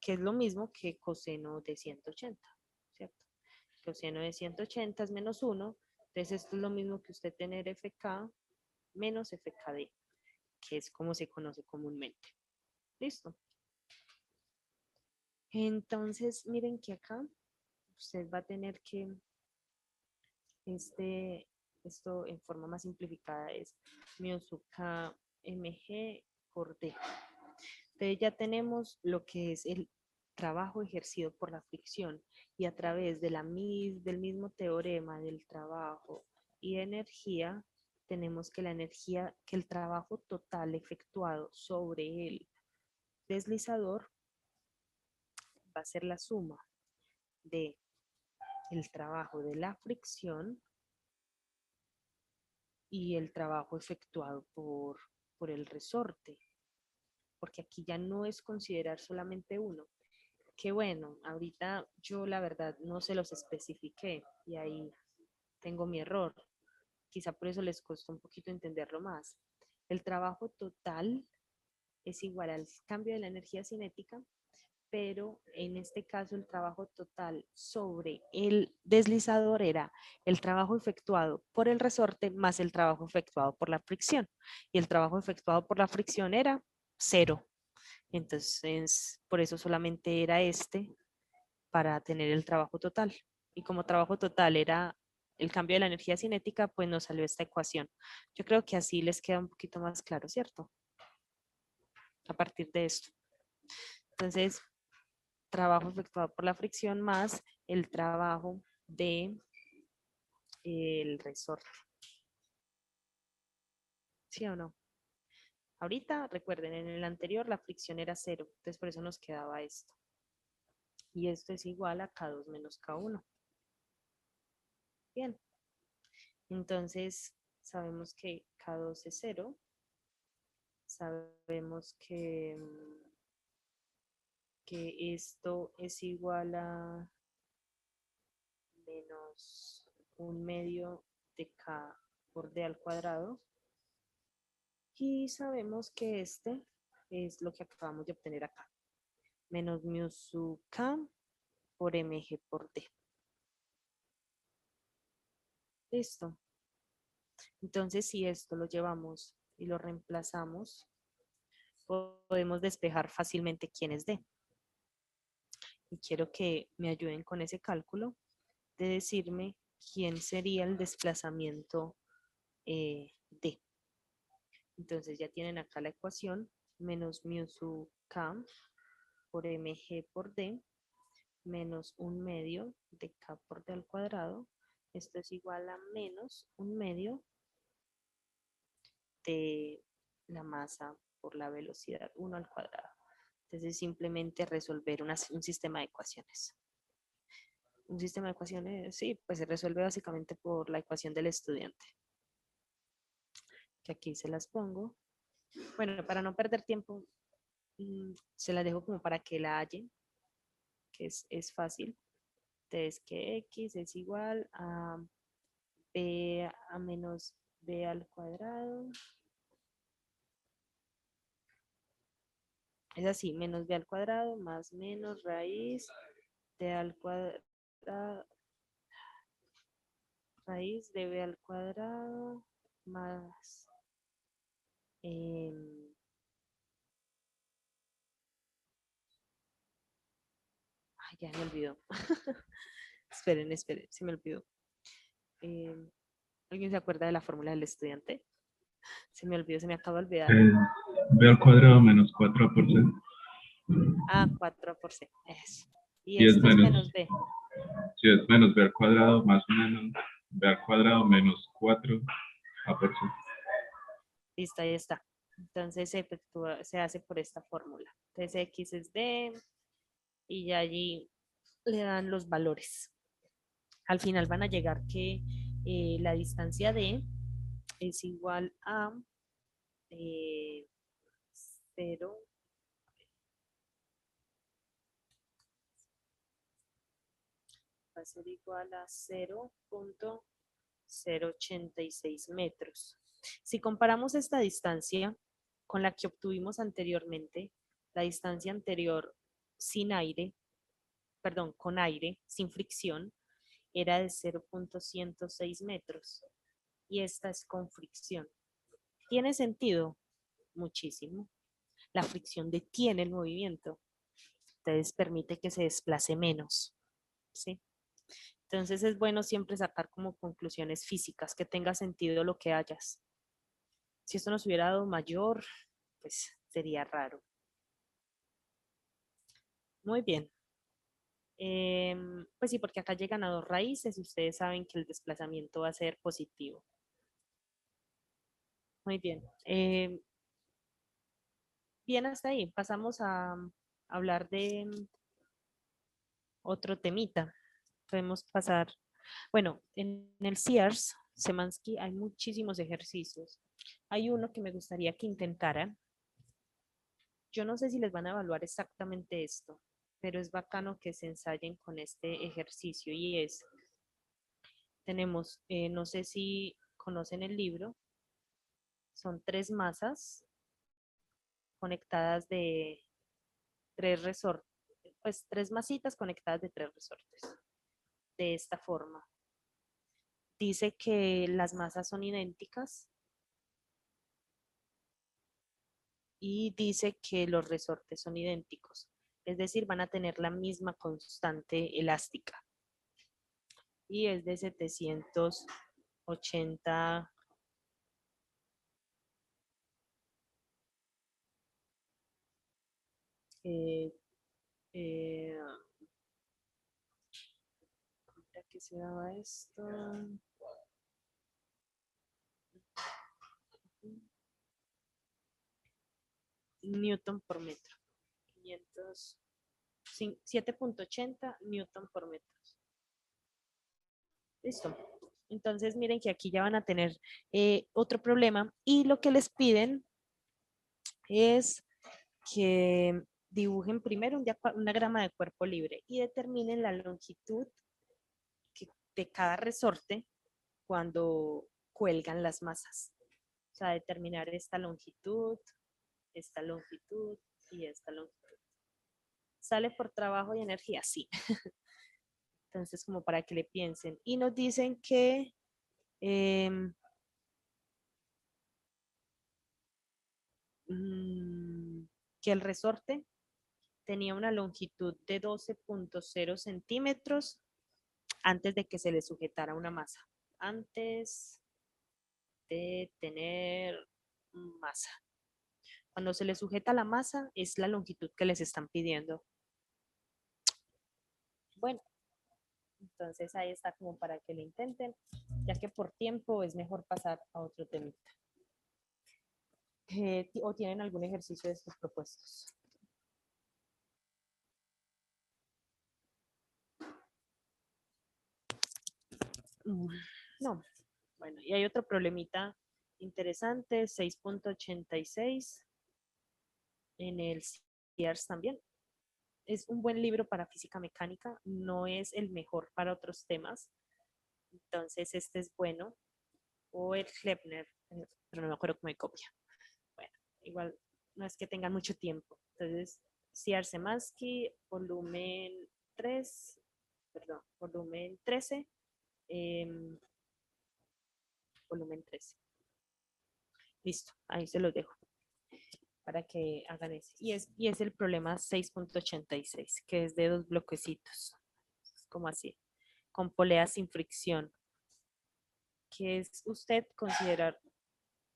es lo mismo que coseno de 180, ¿cierto? Coseno de 180 es menos 1, entonces esto es lo mismo que usted tener FK menos FKD, que es como se conoce comúnmente. ¿Listo? Entonces, miren que acá usted va a tener que, esto en forma más simplificada es mu sub K mg por D. Entonces ya tenemos lo que es el trabajo ejercido por la fricción y a través de del mismo teorema del trabajo y energía, tenemos que que el trabajo total efectuado sobre el deslizador va a ser la suma de el trabajo de la fricción y el trabajo efectuado por el resorte, porque aquí ya no es considerar solamente uno. Que bueno, ahorita yo la verdad no se los especifiqué y ahí tengo mi error. Quizá por eso les costó un poquito entenderlo más. El trabajo total es igual al cambio de la energía cinética, pero en este caso el trabajo total sobre el deslizador era el trabajo efectuado por el resorte más el trabajo efectuado por la fricción. Y el trabajo efectuado por la fricción era 0. Entonces, por eso solamente era para tener el trabajo total. Y como trabajo total era el cambio de la energía cinética, pues nos salió esta ecuación. Yo creo que así les queda un poquito más claro, ¿cierto? A partir de esto. Entonces, trabajo efectuado por la fricción más el trabajo de el resorte. ¿Sí o no? Ahorita, recuerden, en el anterior la fricción era 0, entonces por eso nos quedaba esto. Y esto es igual a K2 menos K1. Bien. Entonces, sabemos que K2 es 0. Sabemos que esto es igual a menos 1/2 de K por D al cuadrado. Y sabemos que este es lo que acabamos de obtener acá. Menos mu sub K por mg por D. Listo. Entonces, si esto lo llevamos y lo reemplazamos, podemos despejar fácilmente quién es D. Y quiero que me ayuden con ese cálculo de decirme quién sería el desplazamiento D. Entonces ya tienen acá la ecuación, menos mu sub K por mg por D, menos 1/2 de K por D al cuadrado. Esto es igual a menos 1/2 de la masa por la velocidad 1 al cuadrado. Entonces simplemente resolver un sistema de ecuaciones. Un sistema de ecuaciones, sí, pues se resuelve básicamente por la ecuación del estudiante. Que aquí se las pongo. Bueno, para no perder tiempo, se las dejo como para que la hallen, que es fácil. Entonces que x es igual a b a menos b al cuadrado. Es así, menos b al cuadrado más menos raíz de al cuadrado, raíz de b al cuadrado más ay, ya me olvidó. esperen, se me olvidó. ¿Alguien se acuerda de la fórmula del estudiante? Se me olvidó, se me acaba de olvidar. B al cuadrado menos 4A por C. Ah, 4 por C. Eso. Y Y es esto es menos, menos B. si es menos B al cuadrado más o menos B al cuadrado menos 4A por C. Listo, ahí está. Entonces se hace por esta fórmula. Entonces X es D y ya allí le dan los valores. Al final van a llegar que la distancia D es igual a 0. Va a ser igual a 0.086 metros. Si comparamos esta distancia con la que obtuvimos anteriormente, la distancia anterior sin aire, perdón, con aire, sin fricción, era de 0.106 metros y esta es con fricción. ¿Tiene sentido? Muchísimo. La fricción detiene el movimiento, entonces permite que se desplace menos, ¿sí? Entonces es bueno siempre sacar como conclusiones físicas, que tenga sentido lo que hayas. Si esto nos hubiera dado mayor, pues sería raro. Muy bien. Pues sí, porque acá llegan a dos raíces y ustedes saben que el desplazamiento va a ser positivo. Muy bien. Bien, hasta ahí. Pasamos a hablar de otro temita. Podemos pasar. Bueno, en el Sears, Semansky, hay muchísimos ejercicios. Hay uno que me gustaría que intentaran. Yo no sé si les van a evaluar exactamente esto, pero es bacano que se ensayen con este ejercicio y tenemos, no sé si conocen el libro, son 3 masas conectadas de 3 resortes, pues 3 masitas conectadas de 3 resortes, de esta forma. Dice que las masas son idénticas y dice que los resortes son idénticos, es decir, van a tener la misma constante elástica y es de 780 eh, eh, ¿a qué se daba esto? Newton por metro. 500 7.80 newton por metro. Listo. Entonces miren que aquí ya van a tener otro problema y lo que les piden es que dibujen primero un diagrama de cuerpo libre y determinen la longitud de cada resorte cuando cuelgan las masas. O sea, determinar esta longitud y esta longitud. ¿Sale por trabajo y energía? Sí. Entonces, como para que le piensen. Y nos dicen que que el resorte tenía una longitud de 12.0 centímetros antes de que se le sujetara una masa. Antes de tener masa. Cuando se le sujeta la masa es la longitud que les están pidiendo. Bueno, entonces ahí está como para que lo intenten, ya que por tiempo es mejor pasar a otro temita. ¿O tienen algún ejercicio de estos propuestos? No. Bueno, y hay otro problemita interesante, 6.86 en el CIERS también. Es un buen libro para física mecánica, no es el mejor para otros temas, entonces este es bueno. O el Klepner, pero no me acuerdo cómo me copia. Bueno, igual no es que tengan mucho tiempo. Entonces, Sierra-Semansky, volumen 3, perdón, volumen 13, volumen 13. Listo, ahí se los dejo para que hagan ese. Y es el problema 6.86, que es de 2 bloquecitos, como así, con poleas sin fricción, que es usted considerar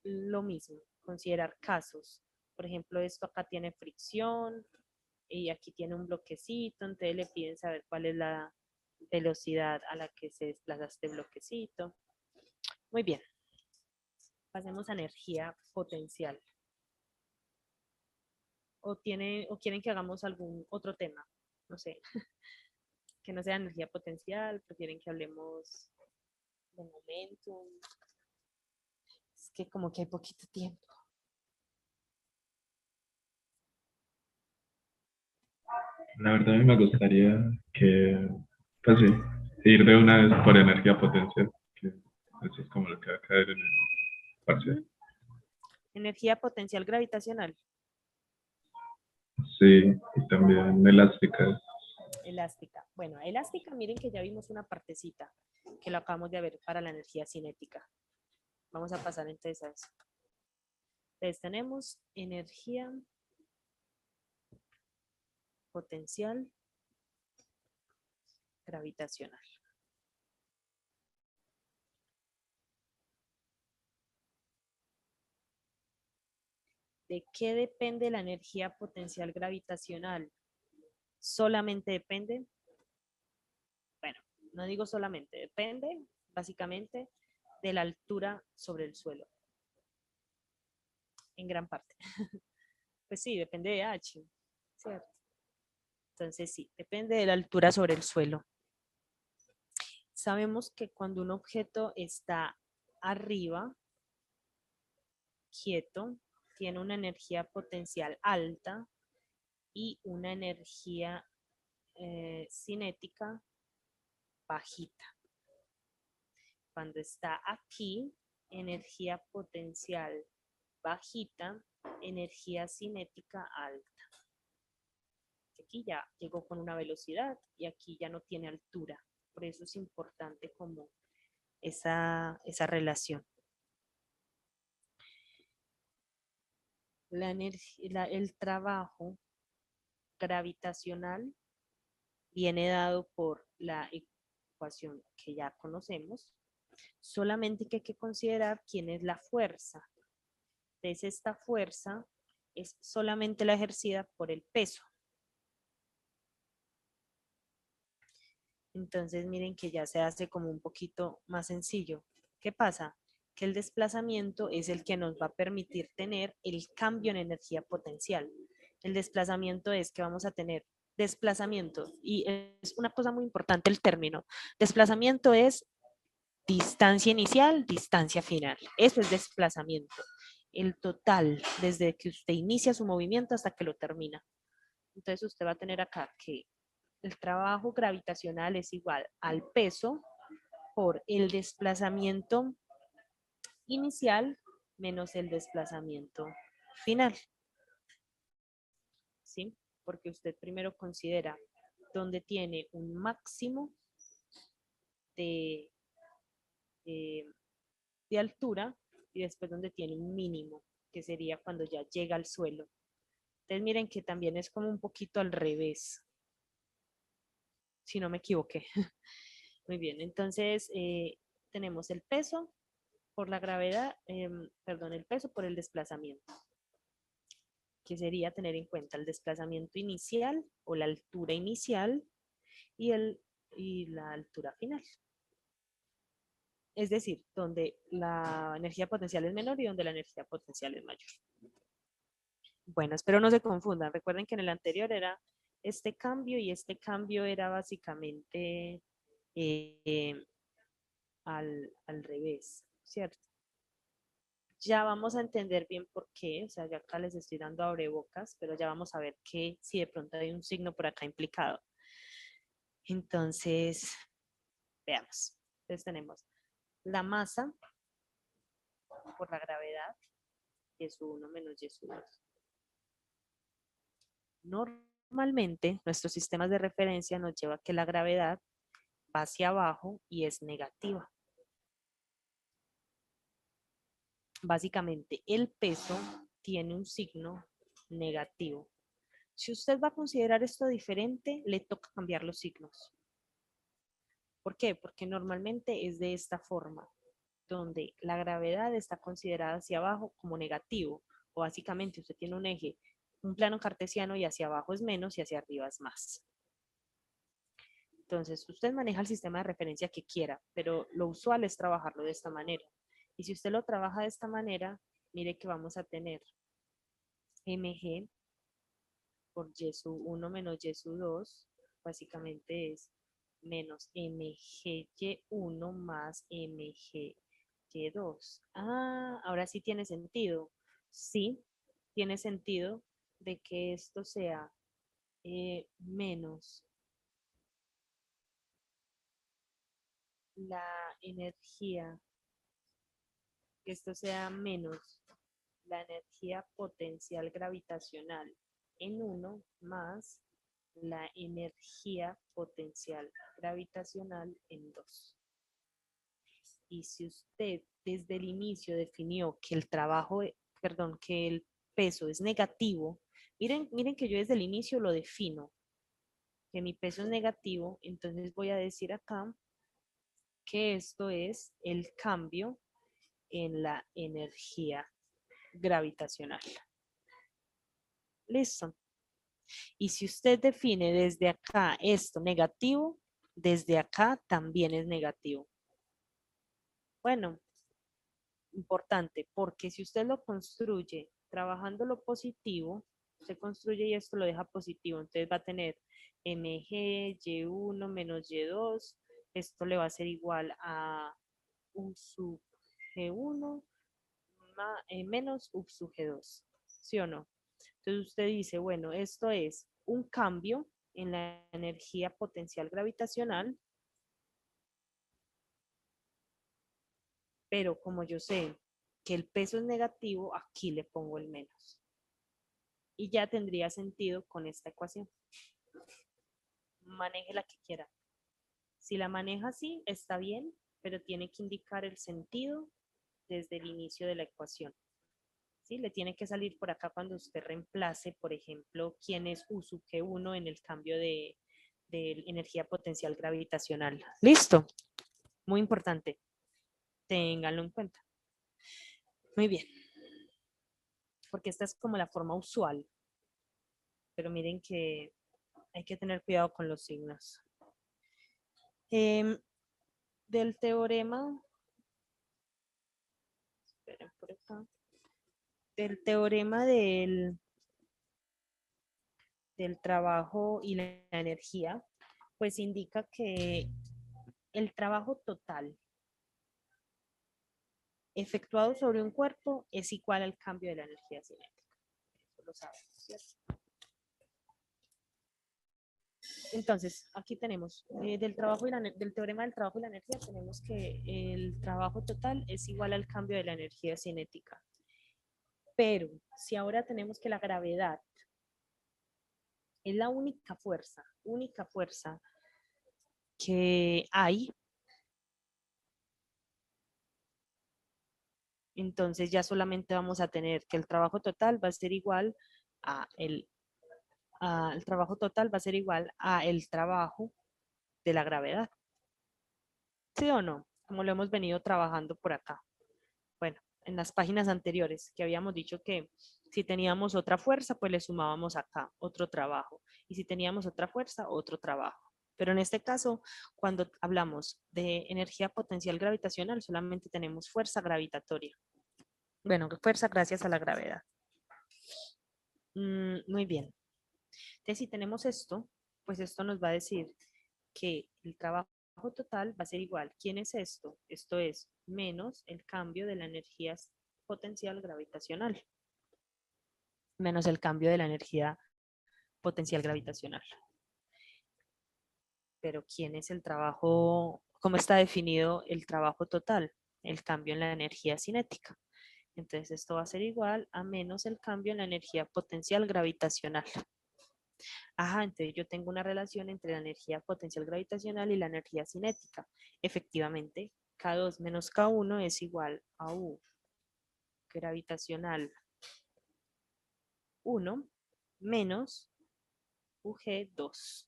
lo mismo, considerar casos. Por ejemplo, esto acá tiene fricción y aquí tiene un bloquecito, entonces le piden saber cuál es la velocidad a la que se desplaza este bloquecito. Muy bien. Pasemos a energía potencial. ¿O quieren que hagamos algún otro tema? No sé. Que no sea energía potencial, prefieren que hablemos de momentum. Es que como que hay poquito tiempo. La verdad a mí me gustaría que, pues sí, ir de una vez por energía potencial, que eso es como lo que va a caer en el parcial. Energía potencial gravitacional. Sí, y también elástica. Elástica. Bueno, elástica, miren que ya vimos una partecita que lo acabamos de ver para la energía cinética. Vamos a pasar entonces a eso. Entonces tenemos energía potencial gravitacional. ¿De qué depende la energía potencial gravitacional? ¿Solamente depende? Bueno, no digo solamente, depende básicamente de la altura sobre el suelo. En gran parte. Pues sí, depende de H, ¿cierto? Entonces sí, depende de la altura sobre el suelo. Sabemos que cuando un objeto está arriba, quieto, tiene una energía potencial alta y una energía cinética bajita. Cuando está aquí, energía potencial bajita, energía cinética alta. Aquí ya llegó con una velocidad y aquí ya no tiene altura. Por eso es importante como esa relación. El trabajo gravitacional viene dado por la ecuación que ya conocemos, solamente que hay que considerar quién es la fuerza. Entonces esta fuerza es solamente la ejercida por el peso. Entonces miren que ya se hace como un poquito más sencillo. ¿Qué pasa? Que el desplazamiento es el que nos va a permitir tener el cambio en energía potencial. El desplazamiento es que vamos a tener Desplazamiento. Y es una cosa muy importante el término. Desplazamiento es distancia inicial, distancia final. Eso es desplazamiento. El total, desde que usted inicia su movimiento hasta que lo termina. Entonces usted va a tener acá que el trabajo gravitacional es igual al peso por el desplazamiento inicial menos el desplazamiento final. ¿Sí? Porque usted primero considera donde tiene un máximo de, de, de altura y después donde tiene un mínimo, que sería cuando ya llega al suelo. Entonces miren que también es como un poquito al revés, si no me equivoqué. Muy bien, entonces tenemos el peso por la gravedad, perdón, el peso por el desplazamiento, que sería tener en cuenta el desplazamiento inicial o la altura inicial y la altura final. Es decir, donde la energía potencial es menor y donde la energía potencial es mayor. Bueno, espero no se confundan. Recuerden que en el anterior era este cambio y este cambio era básicamente al revés, ¿cierto? Ya vamos a entender bien por qué, o sea, ya acá les estoy dando abrebocas, pero ya vamos a ver que si de pronto hay un signo por acá implicado. Entonces, veamos. Entonces tenemos la masa por la gravedad, y S1 menos Y2. Normalmente, nuestros sistemas de referencia nos lleva a que la gravedad va hacia abajo y es negativa. Básicamente, el peso tiene un signo negativo. Si usted va a considerar esto diferente, le toca cambiar los signos. ¿Por qué? Porque normalmente es de esta forma, donde la gravedad está considerada hacia abajo como negativo, o básicamente usted tiene un eje, un plano cartesiano y hacia abajo es menos y hacia arriba es más. Entonces, usted maneja el sistema de referencia que quiera, pero lo usual es trabajarlo de esta manera. Y si usted lo trabaja de esta manera, mire que vamos a tener mg por y sub 1 menos y sub 2, básicamente es menos mgy1 más mgy2. Ah, ahora sí tiene sentido. Sí, tiene sentido de que esto sea menos la energía, que esto sea menos la energía potencial gravitacional en 1 más la energía potencial gravitacional en 2. Y si usted desde el inicio definió que el trabajo, perdón, que el peso es negativo, miren que yo desde el inicio lo defino, que mi peso es negativo, entonces voy a decir acá que esto es el cambio en la energía gravitacional. Listo. Y si usted define desde acá esto negativo, desde acá también es negativo. Bueno, importante, porque si usted lo construye trabajando lo positivo, se construye y esto lo deja positivo, entonces va a tener mg, y1 menos y2, esto le va a ser igual a u sub g1 menos u sub g2, ¿sí o no? Entonces usted dice, bueno, esto es un cambio en la energía potencial gravitacional, pero como yo sé que el peso es negativo, aquí le pongo el menos. Y ya tendría sentido con esta ecuación. Maneje la que quiera. Si la maneja así, está bien, pero tiene que indicar el sentido desde el inicio de la ecuación. ¿Sí? Le tiene que salir por acá cuando usted reemplace, por ejemplo, quién es U sub G1 en el cambio de energía potencial gravitacional. ¿Listo? Muy importante. Ténganlo en cuenta. Muy bien. Porque esta es como la forma usual. Pero miren que hay que tener cuidado con los signos. Del teorema, esperen por acá, del teorema del trabajo y la energía, pues indica que el trabajo total efectuado sobre un cuerpo es igual al cambio de la energía cinética. Eso lo sabemos, ¿cierto? Entonces, aquí tenemos del teorema del trabajo y la energía, tenemos que el trabajo total es igual al cambio de la energía cinética. Pero si ahora tenemos que la gravedad es la única fuerza que hay, entonces ya solamente vamos a tener que el trabajo total va a ser igual a el trabajo total va a ser igual a el trabajo de la gravedad. ¿Sí o no? Como lo hemos venido trabajando por acá. Bueno, en las páginas anteriores que habíamos dicho que si teníamos otra fuerza, pues le sumábamos acá otro trabajo. Y si teníamos otra fuerza, otro trabajo. Pero en este caso, cuando hablamos de energía potencial gravitacional, solamente tenemos fuerza gravitatoria. Bueno, fuerza gracias a la gravedad. Muy bien. Entonces, si tenemos esto, pues esto nos va a decir que el trabajo total va a ser igual. ¿Quién es esto? Esto es menos el cambio de la energía potencial gravitacional. Menos el cambio de la energía potencial gravitacional. Pero ¿quién es el trabajo? ¿Cómo está definido el trabajo total? El cambio en la energía cinética. Entonces esto va a ser igual a menos el cambio en la energía potencial gravitacional. Ajá, entonces yo tengo una relación entre la energía potencial gravitacional y la energía cinética. Efectivamente, K2 menos K1 es igual a U gravitacional 1 menos UG2.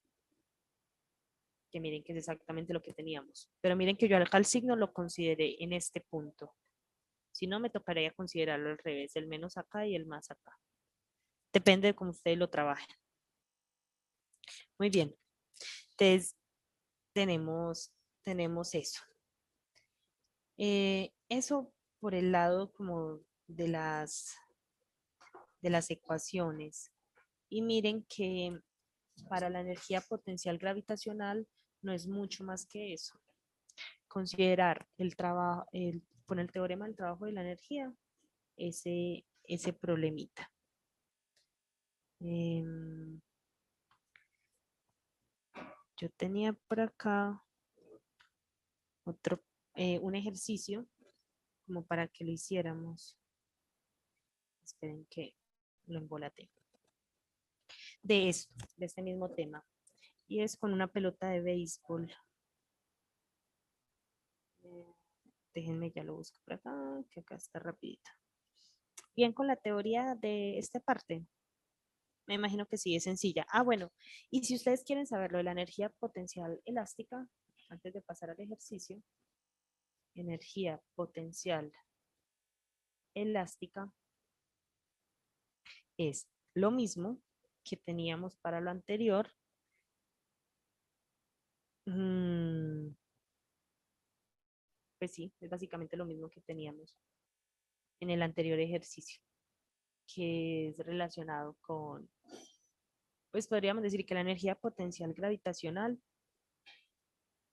Que miren que es exactamente lo que teníamos. Pero miren que yo acá el signo lo consideré en este punto. Si no, me tocaría considerarlo al revés, el menos acá y el más acá. Depende de cómo ustedes lo trabajen. Muy bien. Entonces, tenemos eso. Eso por el lado como de las ecuaciones. Y miren que para la energía potencial gravitacional no es mucho más que eso. Considerar el trabajo, con el teorema del trabajo de la energía, ese problemita. Yo tenía por acá un ejercicio como para que lo hiciéramos. Esperen que lo embolate. De esto, de este mismo tema. Y es con una pelota de béisbol. Déjenme, ya lo busco por acá, que acá está rapidito. Bien, con la teoría de esta parte. Me imagino que sí, es sencilla. Ah, bueno, y si ustedes quieren saber lo de la energía potencial elástica, antes de pasar al ejercicio, energía potencial elástica es lo mismo que teníamos para lo anterior. Pues sí, es básicamente lo mismo que teníamos en el anterior ejercicio, que es relacionado con, pues podríamos decir que la energía potencial gravitacional,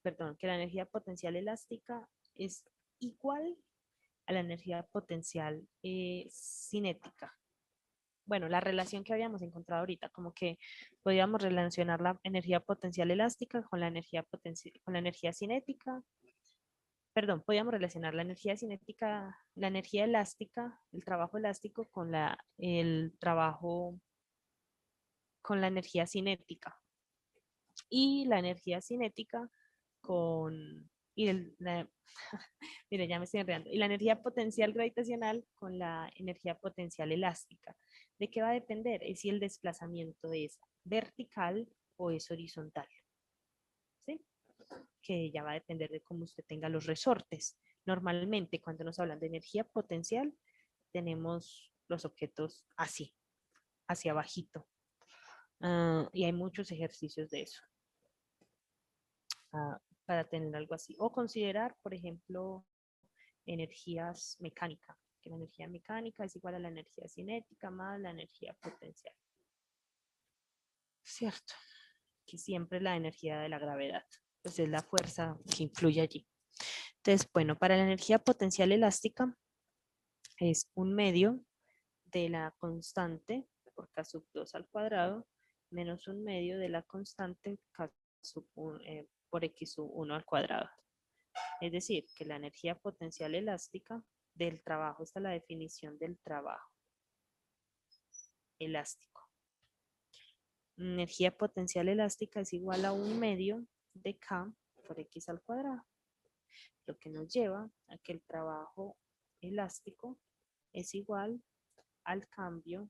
perdón, que la energía potencial elástica es igual a la energía potencial cinética. Bueno, la relación que habíamos encontrado ahorita, como que podíamos relacionar la energía potencial elástica con la energía cinética. Perdón, podíamos relacionar la energía cinética, la energía elástica, el trabajo elástico el trabajo con la energía cinética. Y la energía cinética con mire, ya me estoy enredando. Y la energía potencial gravitacional con la energía potencial elástica. ¿De qué va a depender? Es si el desplazamiento es vertical o es horizontal. ¿Sí? Que ya va a depender de cómo usted tenga los resortes. Normalmente, cuando nos hablan de energía potencial, tenemos los objetos así, hacia abajito. Y hay muchos ejercicios de eso. Para tener algo así. O considerar, por ejemplo, energías mecánicas, que la energía mecánica es igual a la energía cinética más la energía potencial. ¿cierto? Que siempre la energía de la gravedad, pues es la fuerza que influye allí. Entonces, bueno, para la energía potencial elástica es un medio de la constante por K sub 2 al cuadrado menos un medio de la constante K sub por X sub 1 al cuadrado. Es decir, que la energía potencial elástica del trabajo, esta es la definición del trabajo elástico. Energía potencial elástica es igual a un medio de K por X al cuadrado, lo que nos lleva a que el trabajo elástico es igual al cambio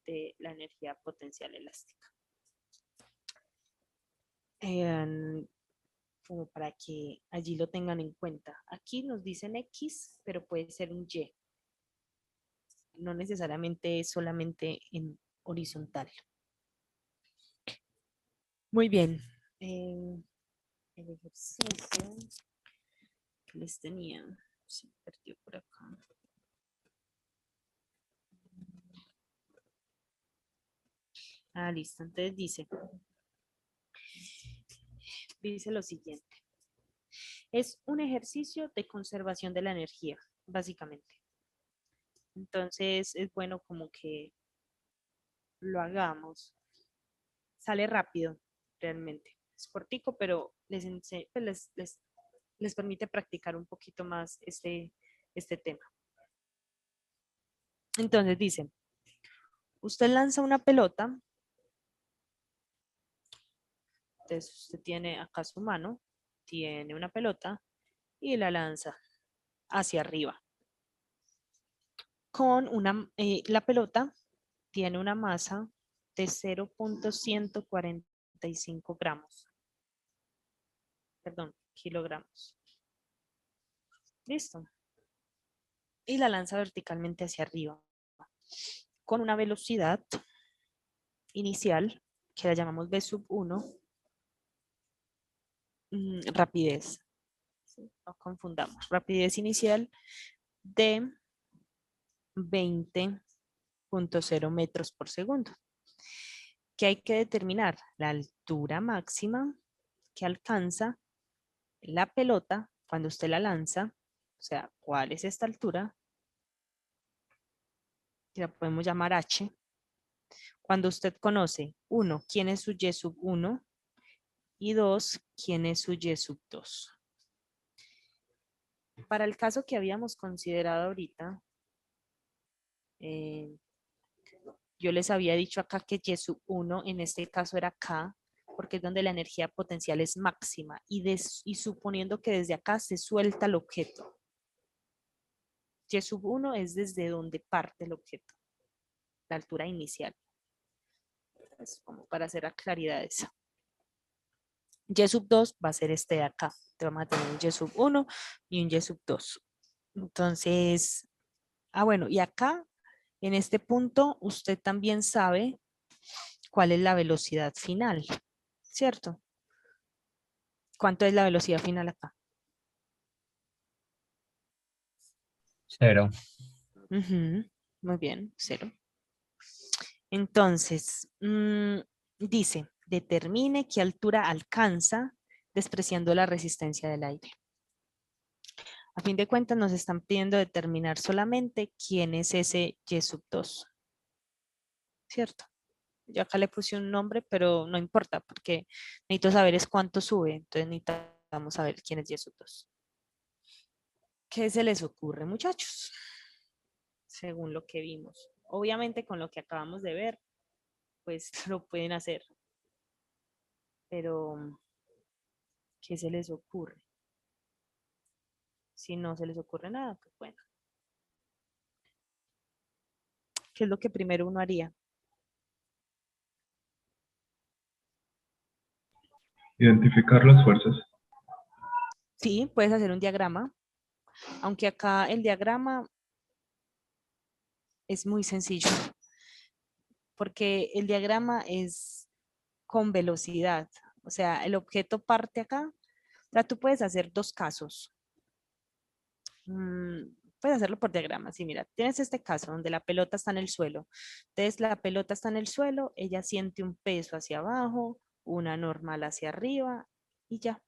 de la energía potencial elástica. Como para que allí lo tengan en cuenta. Aquí nos dicen X, pero puede ser un Y. No necesariamente es solamente en horizontal. Muy bien. El ejercicio que les tenía, se perdió por acá. Listo. Entonces dice lo siguiente. Es un ejercicio de conservación de la energía, básicamente. Entonces es bueno como que lo hagamos. Sale rápido, realmente. Es cortico, pero les permite practicar un poquito más este tema. Entonces dice, usted lanza una pelota, entonces usted tiene acá su mano, tiene una pelota y la lanza hacia arriba. La pelota tiene una masa de 0.145 gramos. Perdón, kilogramos. Listo. Y la lanza verticalmente hacia arriba con una velocidad inicial que la llamamos V sub 1, rapidez, ¿sí? No confundamos, rapidez inicial de 20.0 metros por segundo. Que hay que determinar la altura máxima que alcanza la pelota cuando usted la lanza, o sea, cuál es esta altura, que la podemos llamar H. Cuando usted conoce, 1, quién es su Y sub 1 y 2, quién es su Y sub 2. Para el caso que habíamos considerado ahorita, yo les había dicho acá que Y sub 1 en este caso era K, porque es donde la energía potencial es máxima y suponiendo que desde acá se suelta el objeto. Y sub 1 es desde donde parte el objeto, la altura inicial. Es como para hacer claridades. Y sub 2 va a ser este de acá. Te vamos a tener un Y sub 1 y un Y sub 2. Entonces, bueno, y acá, en este punto, usted también sabe cuál es la velocidad final, ¿cierto? ¿Cuánto es la velocidad final acá? 0. Muy bien, 0. Entonces, dice, determine qué altura alcanza despreciando la resistencia del aire. A fin de cuentas nos están pidiendo determinar solamente quién es ese Y sub 2, ¿cierto? Yo acá le puse un nombre, pero no importa porque necesito saber es cuánto sube, entonces necesitamos saber quién es Y sub 2. ¿Qué se les ocurre, muchachos? Según lo que vimos. Obviamente con lo que acabamos de ver, pues lo pueden hacer. Pero, ¿qué se les ocurre? Si no se les ocurre nada, pues bueno. ¿Qué es lo que primero uno haría? Identificar las fuerzas. Sí, puedes hacer un diagrama, aunque acá el diagrama es muy sencillo, porque el diagrama es con velocidad, o sea, el objeto parte acá. O sea, tú puedes hacer dos casos. puedes hacerlo por diagrama. Sí, mira, tienes este caso donde la pelota está en el suelo. Entonces, la pelota está en el suelo, ella siente un peso hacia abajo, una normal hacia arriba y ya.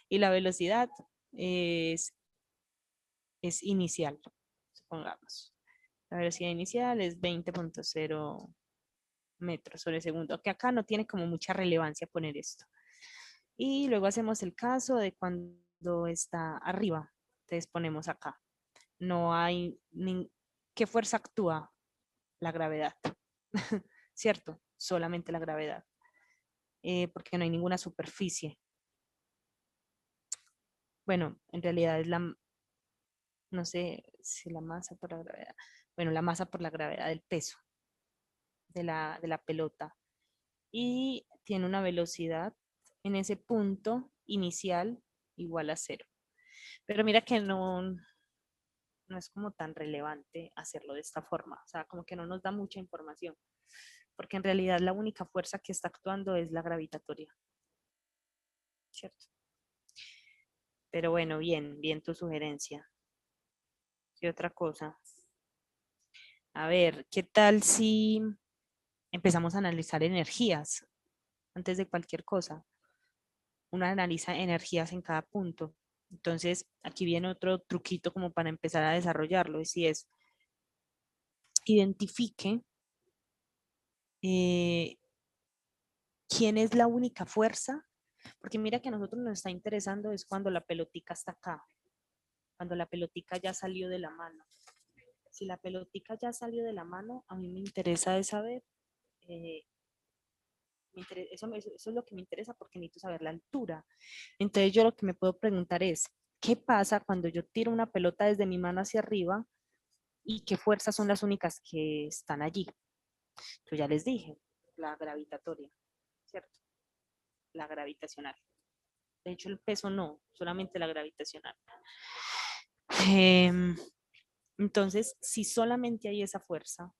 Y la velocidad es, es inicial, supongamos. La velocidad inicial es 20.0 metros sobre segundo, que acá no tiene como mucha relevancia poner esto. Y luego hacemos el caso de cuando está arriba. Entonces ponemos acá. No hay ¿qué fuerza actúa? La gravedad, ¿cierto? Solamente la gravedad, porque no hay ninguna superficie. Bueno, en realidad es no sé si la masa por la gravedad, bueno, la masa por la gravedad del peso de la pelota. Y tiene una velocidad en ese punto inicial igual a cero. Pero mira que no es como tan relevante hacerlo de esta forma, o sea, como que no nos da mucha información, porque en realidad la única fuerza que está actuando es la gravitatoria, ¿cierto? Pero bueno, bien, bien tu sugerencia. ¿Qué otra cosa? A ver, ¿qué tal si empezamos a analizar energías antes de cualquier cosa? Uno analiza energías en cada punto. Entonces, aquí viene otro truquito como para empezar a desarrollarlo, y si es, identifique eh, quién es la única fuerza, porque mira que a nosotros nos está interesando es cuando la pelotica está acá, cuando la pelotica ya salió de la mano. Si la pelotica ya salió de la mano, a mí me interesa de saber, eh, eso es lo que me interesa porque necesito saber la altura. Entonces yo lo que me puedo preguntar es, ¿qué pasa cuando yo tiro una pelota desde mi mano hacia arriba y qué fuerzas son las únicas que están allí? Yo ya les dije, la gravitatoria, ¿cierto? La gravitacional. De hecho, el peso no, solamente la gravitacional. Em, entonces, si solamente hay esa fuerza,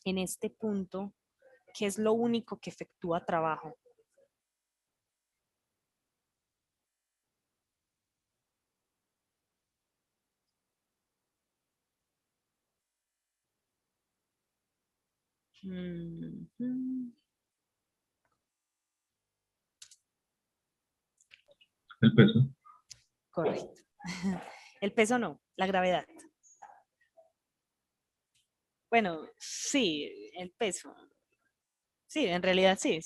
en este punto, ¿qué es lo único que efectúa trabajo? Ujú, El peso. correcto. El peso no, la gravedad. Bueno, sí, el peso. Sí, en realidad sí,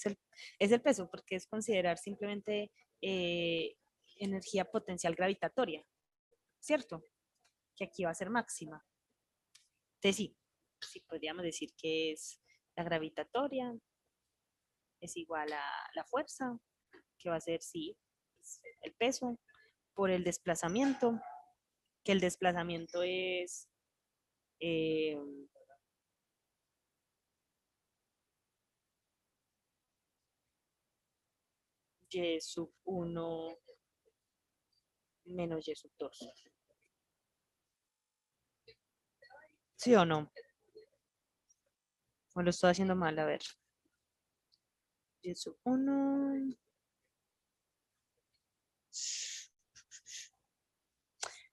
es el peso, porque es considerar simplemente eh, energía potencial gravitatoria, ¿cierto? Que aquí va a ser máxima. Entonces sí, sí podríamos decir que es la gravitatoria, es igual a la fuerza, que va a ser, sí, el peso, por el desplazamiento, que el desplazamiento es eh, y sub 1 menos y sub 2. ¿Sí o no? O lo estoy haciendo mal, a ver. Y sub 1.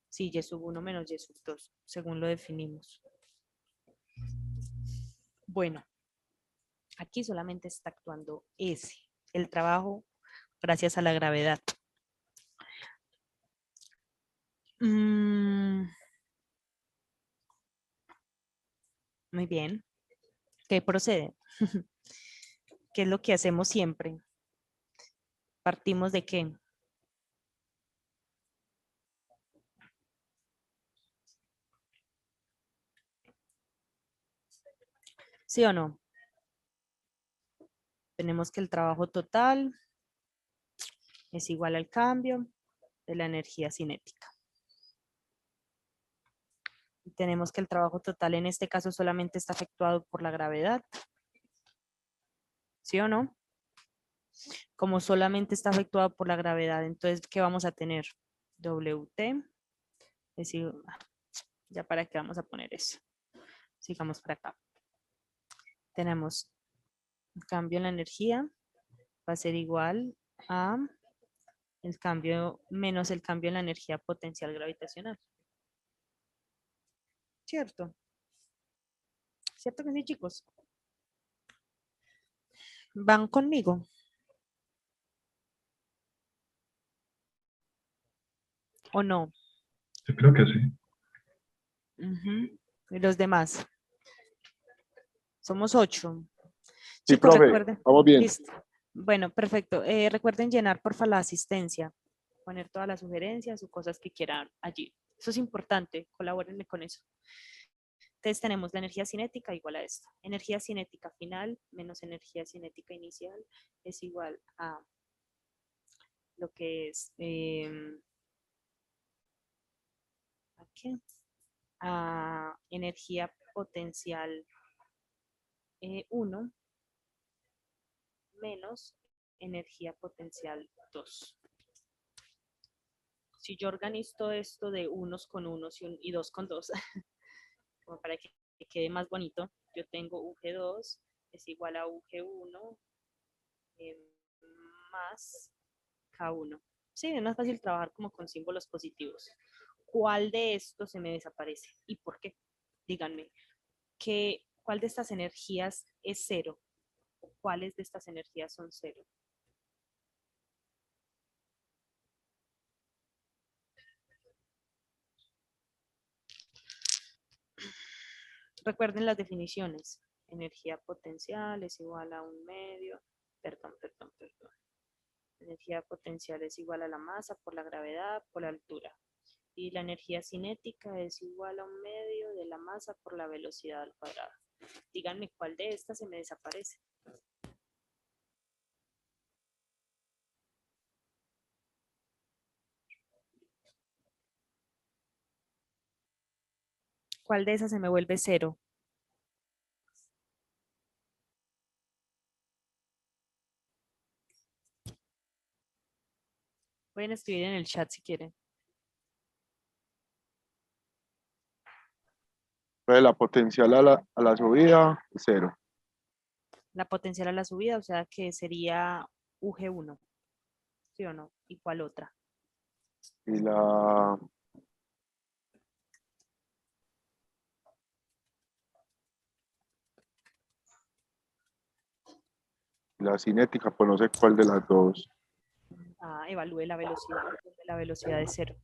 Sí, y sub 1 menos y sub 2, según lo definimos. Bueno, aquí solamente está actuando ese, el trabajo gracias a la gravedad. Mm, muy bien. ¿Qué procede? ¿Qué es lo que hacemos siempre? ¿Partimos de qué? ¿Sí o no? Tenemos que el trabajo total es igual al cambio de la energía cinética. Y tenemos que el trabajo total en este caso solamente está efectuado por la gravedad. ¿Sí o no? Como solamente está efectuado por la gravedad, entonces, ¿qué vamos a tener? WT. Es decir, ya para qué vamos a poner eso. Sigamos por acá. Tenemos el cambio en la energía, va a ser igual a el cambio menos el cambio en la energía potencial gravitacional. ¿cierto? ¿Cierto que sí, chicos? ¿Van conmigo? ¿O no? Yo creo que sí. Ujú. ¿Y los demás? Somos 8. Sí, Chicos, profe, recuerden. vamos bien. Listo. Bueno, perfecto. Recuerden llenar, porfa, la asistencia. Poner todas las sugerencias o cosas que quieran allí. Eso es importante. Colabórenme con eso. Entonces tenemos la energía cinética igual a esto. Energía cinética final menos energía cinética inicial es igual a lo que es ¿a qué? A energía potencial 1 menos energía potencial 2. Si yo organizo esto de unos con unos y dos con dos, como para que quede más bonito, yo tengo UG2 es igual a UG1 más K1. Sí, es más fácil trabajar como con símbolos positivos. ¿Cuál de estos se me desaparece? ¿Y por qué? Díganme, ¿cuál de estas energías es cero? ¿Cuáles de estas energías son cero? Recuerden las definiciones. Energía potencial es igual a un medio, perdón. Energía potencial es igual a la masa por la gravedad por la altura. Y la energía cinética es igual a un medio de la masa por la velocidad al cuadrado. Díganme cuál de estas se me desaparece. ¿Cuál de esas se me vuelve cero? Pueden escribir en el chat si quieren. Entonces, la potencial a la subida, 0. La potencial a la subida, o sea que sería UG1, ¿sí o no? ¿Y cuál otra? Y la cinética, pues no sé cuál de las dos. Evalúe la velocidad, donde la velocidad es cero.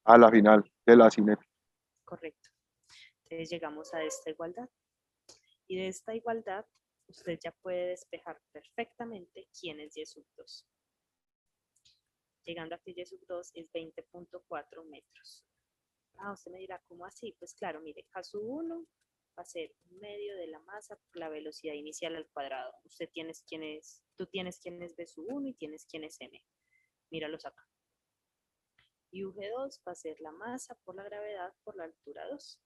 A la final de la cinética. Correcto. Entonces llegamos a esta igualdad. Y de esta igualdad, usted ya puede despejar perfectamente quién es Y sub 2. Llegando a que Y sub 2 es 20.4 metros. Usted me dirá, ¿cómo así? Pues claro, mire, K sub 1 va a ser un medio de la masa por la velocidad inicial al cuadrado. Tú tienes quién es B sub 1 y tienes quién es M. Míralos acá. Y UG2 va a ser la masa por la gravedad por la altura 2.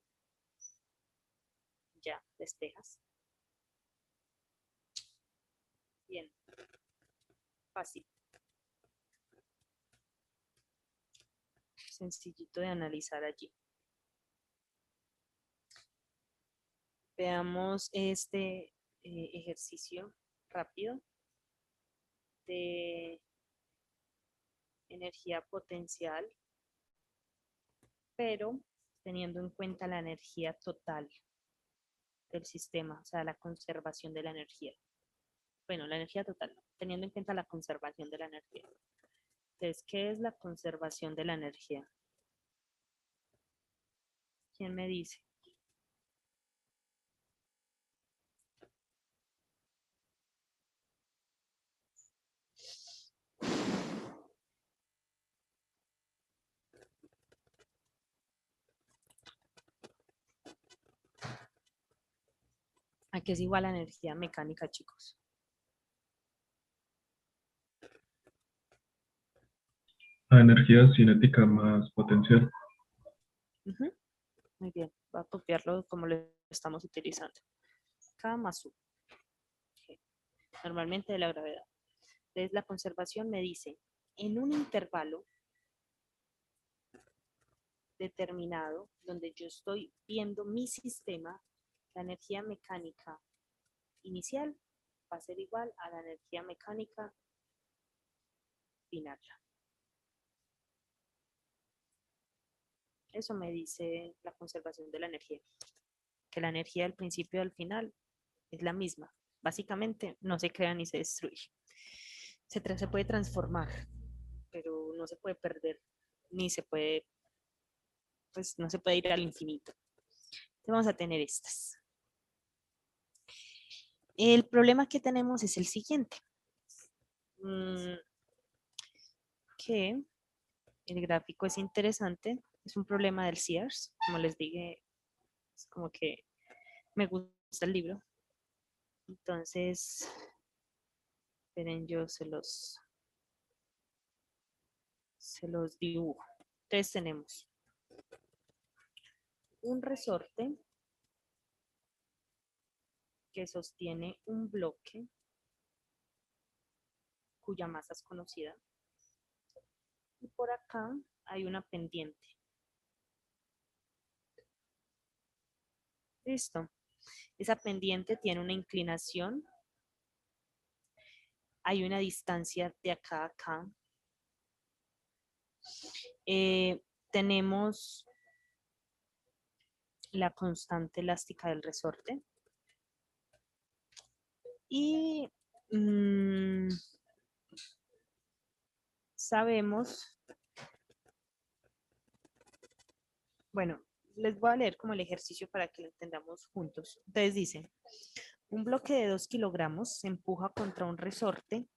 Ya, despejas. Bien, fácil. Sencillito de analizar allí. Veamos este ejercicio rápido de energía potencial, pero teniendo en cuenta la energía total del sistema, o sea, la conservación de la energía. Bueno, la energía total, no, teniendo en cuenta la conservación de la energía. Entonces, ¿qué es la conservación de la energía? ¿Quién me dice? ¿A qué es igual la energía mecánica, chicos? La energía cinética más potencial. Muy bien, voy a copiarlo como lo estamos utilizando. K más U. G. Normalmente de la gravedad. Entonces la conservación me dice, en un intervalo determinado, donde yo estoy viendo mi sistema, la energía mecánica inicial va a ser igual a la energía mecánica final. Eso me dice la conservación de la energía, que la energía del principio y al final es la misma. Básicamente no se crea ni se destruye. Se puede transformar, pero no se puede perder, ni se puede, pues no se puede ir al infinito. Entonces vamos a tener estas. El problema que tenemos es el siguiente. Que el gráfico es interesante. Es un problema del Sears. Como les dije, es como que me gusta el libro. Entonces, esperen, yo se los dibujo. Entonces tenemos un resorte que sostiene un bloque cuya masa es conocida. Y por acá hay una pendiente. Listo. Esa pendiente tiene una inclinación. Hay una distancia de acá a acá. Tenemos la constante elástica del resorte. Y sabemos, bueno, les voy a leer como el ejercicio para que lo entendamos juntos. Entonces dice, un bloque de 2 kilogramos se empuja contra un resorte,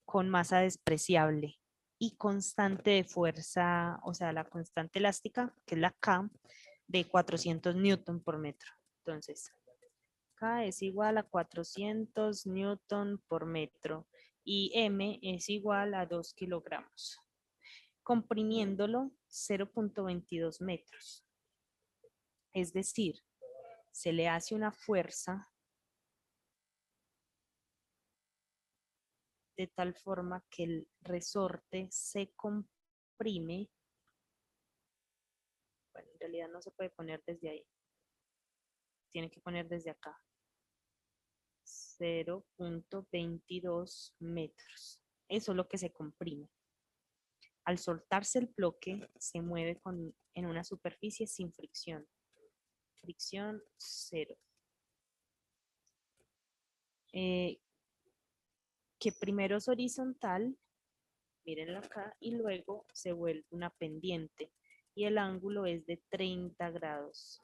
con masa despreciable y constante de fuerza, o sea, la constante elástica, que es la K, de 400 newton por metro. Entonces, K es igual a 400 newton por metro y M es igual a 2 kilogramos, comprimiéndolo 0.22 metros. Es decir, se le hace una fuerza de tal forma que el resorte se comprime. Bueno, en realidad no se puede poner desde ahí. Tiene que poner desde acá. 0.22 metros. Eso es lo que se comprime. Al soltarse el bloque, se mueve en una superficie sin fricción. Fricción 0. Que primero es horizontal, mírenlo acá, y luego se vuelve una pendiente. Y el ángulo es de 30 grados.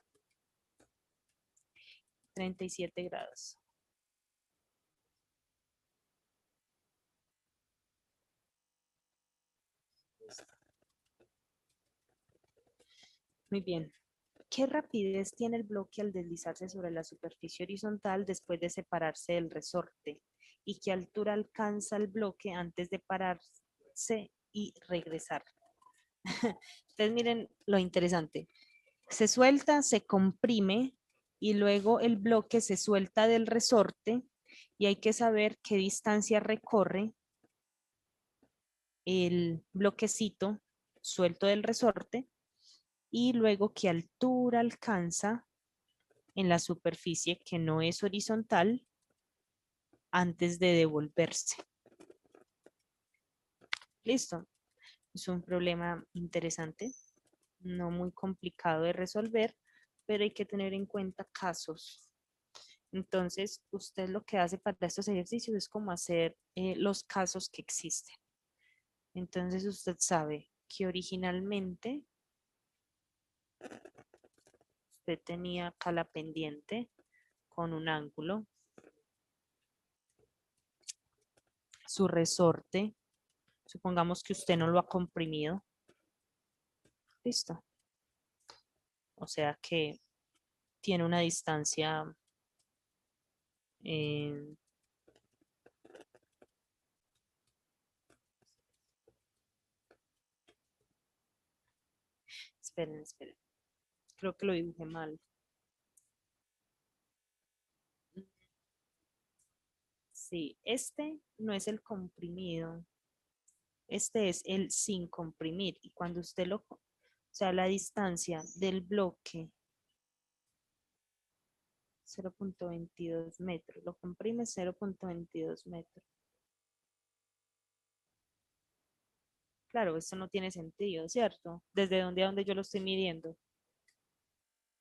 37 grados. Muy bien. ¿Qué rapidez tiene el bloque al deslizarse sobre la superficie horizontal después de separarse del resorte? ¿Y qué altura alcanza el bloque antes de pararse y regresar? Entonces miren lo interesante. Se suelta, se comprime y luego el bloque se suelta del resorte y hay que saber qué distancia recorre el bloquecito suelto del resorte y luego qué altura alcanza en la superficie que no es horizontal antes de devolverse. Listo. Es un problema interesante, no muy complicado de resolver, pero hay que tener en cuenta casos. Entonces, usted lo que hace para estos ejercicios es como hacer los casos que existen. Entonces, usted sabe que originalmente usted tenía acá la pendiente con un ángulo, su resorte, supongamos que usted no lo ha comprimido. Listo. O sea que tiene una distancia eh, esperen. Creo que lo dibujé mal. Sí, este no es el comprimido. Este es el sin comprimir. Y cuando usted o sea, la distancia del bloque 0.22 metros, lo comprime 0.22 metros. Claro, esto no tiene sentido, ¿cierto? ¿Desde dónde a dónde yo lo estoy midiendo?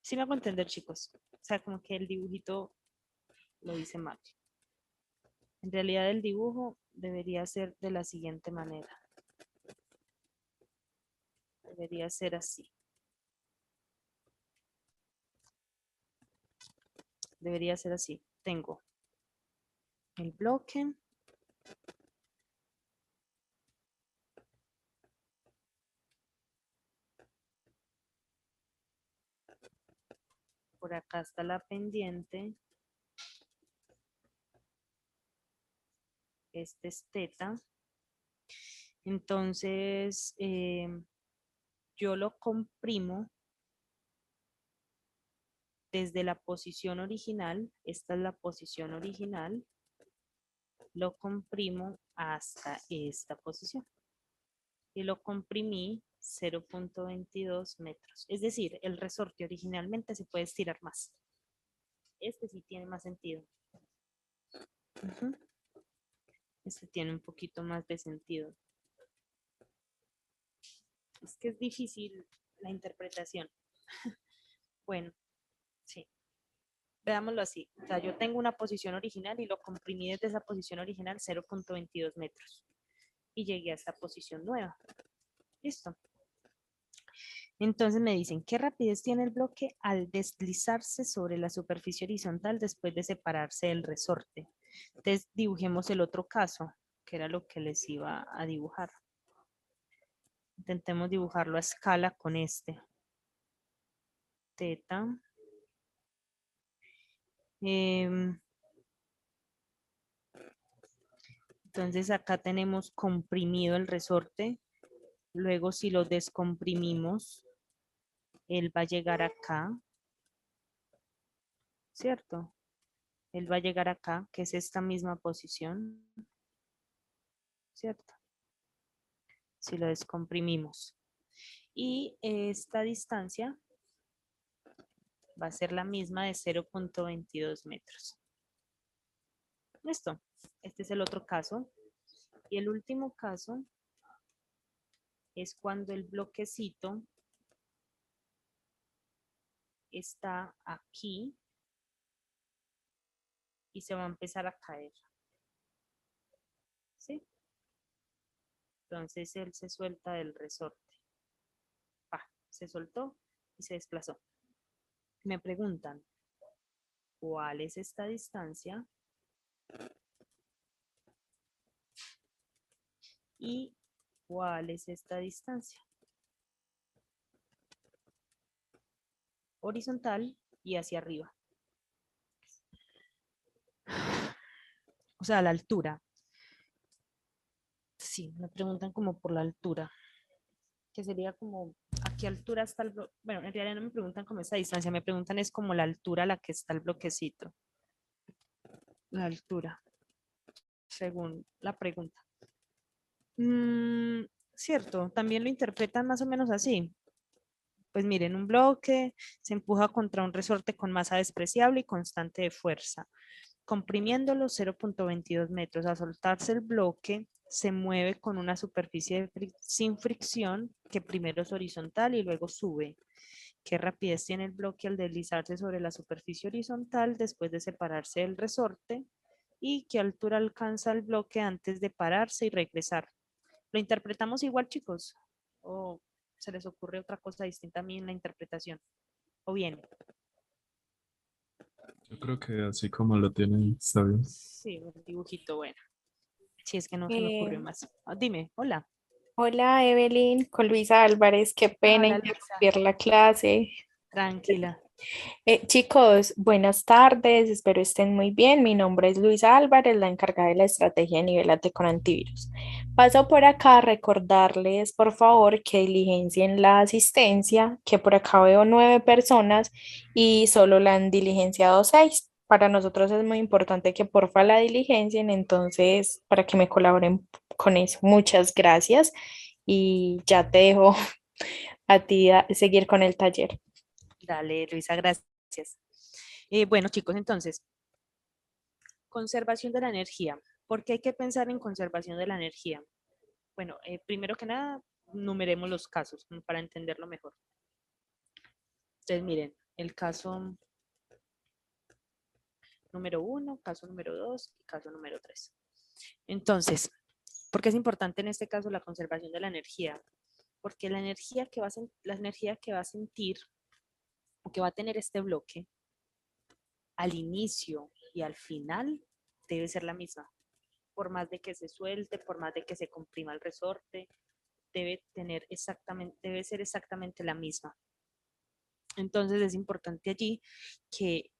Sí me hago entender, chicos. O sea, como que el dibujito lo hice mal. En realidad el dibujo debería ser de la siguiente manera. Debería ser así. Debería ser así. Tengo el bloque. Por acá está la pendiente. Este es teta. Entonces, yo lo comprimo desde la posición original. Esta es la posición original. Lo comprimo hasta esta posición. Y lo comprimí 0.22 metros. Es decir, el resorte originalmente se puede estirar más. Este sí tiene más sentido. Ujú. Este tiene un poquito más de sentido. Es que es difícil la interpretación. Bueno, sí. Veámoslo así. O sea, yo tengo una posición original y lo comprimí desde esa posición original 0.22 metros. Y llegué a esta posición nueva. Listo. Entonces me dicen, ¿qué rapidez tiene el bloque al deslizarse sobre la superficie horizontal después de separarse del resorte? Entonces dibujemos el otro caso, que era lo que les iba a dibujar. Intentemos dibujarlo a escala con este. Teta. Entonces acá tenemos comprimido el resorte. Luego si lo descomprimimos, él va a llegar acá, ¿cierto? Él va a llegar acá, que es esta misma posición, ¿cierto? Si lo descomprimimos. Y esta distancia va a ser la misma de 0.22 metros. Listo. Este es el otro caso. Y el último caso es cuando el bloquecito está aquí y se va a empezar a caer. ¿Sí? Entonces él se suelta del resorte. Se soltó y se desplazó. Me preguntan, ¿cuál es esta distancia? ¿Y cuál es esta distancia? Horizontal y hacia arriba. O sea, la altura. Sí, me preguntan como por la altura. Que sería como, ¿a qué altura está el bloque? Bueno, en realidad no me preguntan como esa distancia, me preguntan es como la altura a la que está el bloquecito. La altura, según la pregunta. Cierto, también lo interpretan más o menos así. Pues miren, un bloque se empuja contra un resorte con masa despreciable y constante de fuerza, comprimiéndolo 0.22 metros. Al soltarse el bloque, se mueve con una superficie sin fricción que primero es horizontal y luego sube. ¿Qué rapidez tiene el bloque al deslizarse sobre la superficie horizontal después de separarse del resorte? ¿Y qué altura alcanza el bloque antes de pararse y regresar? ¿Lo interpretamos igual, chicos? ¿O se les ocurre otra cosa distinta a mí en la interpretación? ¿O bien? Yo creo que así como lo tienen, está bien. Sí, un dibujito bueno. Si es que no se me ocurrió Eh, más. Dime, hola. Hola Evelyn, con Luisa Álvarez, qué pena Hola, Luisa. interrumpir la clase. Tranquila. Chicos, buenas tardes, espero estén muy bien. Mi nombre es Luisa Álvarez, la encargada de la estrategia de nivelate con antivirus. Paso por acá a recordarles, por favor, que diligencien la asistencia, que por acá veo 9 personas y solo la han diligenciado 6. Para nosotros es muy importante que porfa la diligencien, entonces para que me colaboren con eso. Muchas gracias y ya te dejo a ti a seguir con el taller. Dale, Luisa, gracias. Bueno, chicos, entonces, conservación de la energía. ¿Por qué hay que pensar en conservación de la energía? Bueno, primero que nada, numeremos los casos como para entenderlo mejor. Entonces, miren, el caso número 1, caso número 2 y caso número 3. Entonces, ¿por qué es importante en este caso la conservación de la energía? Porque la energía que va a sentir o que va a tener este bloque al inicio y al final debe ser la misma. Por más de que se suelte, por más de que se comprima el resorte, debe ser exactamente la misma. Entonces es importante allí que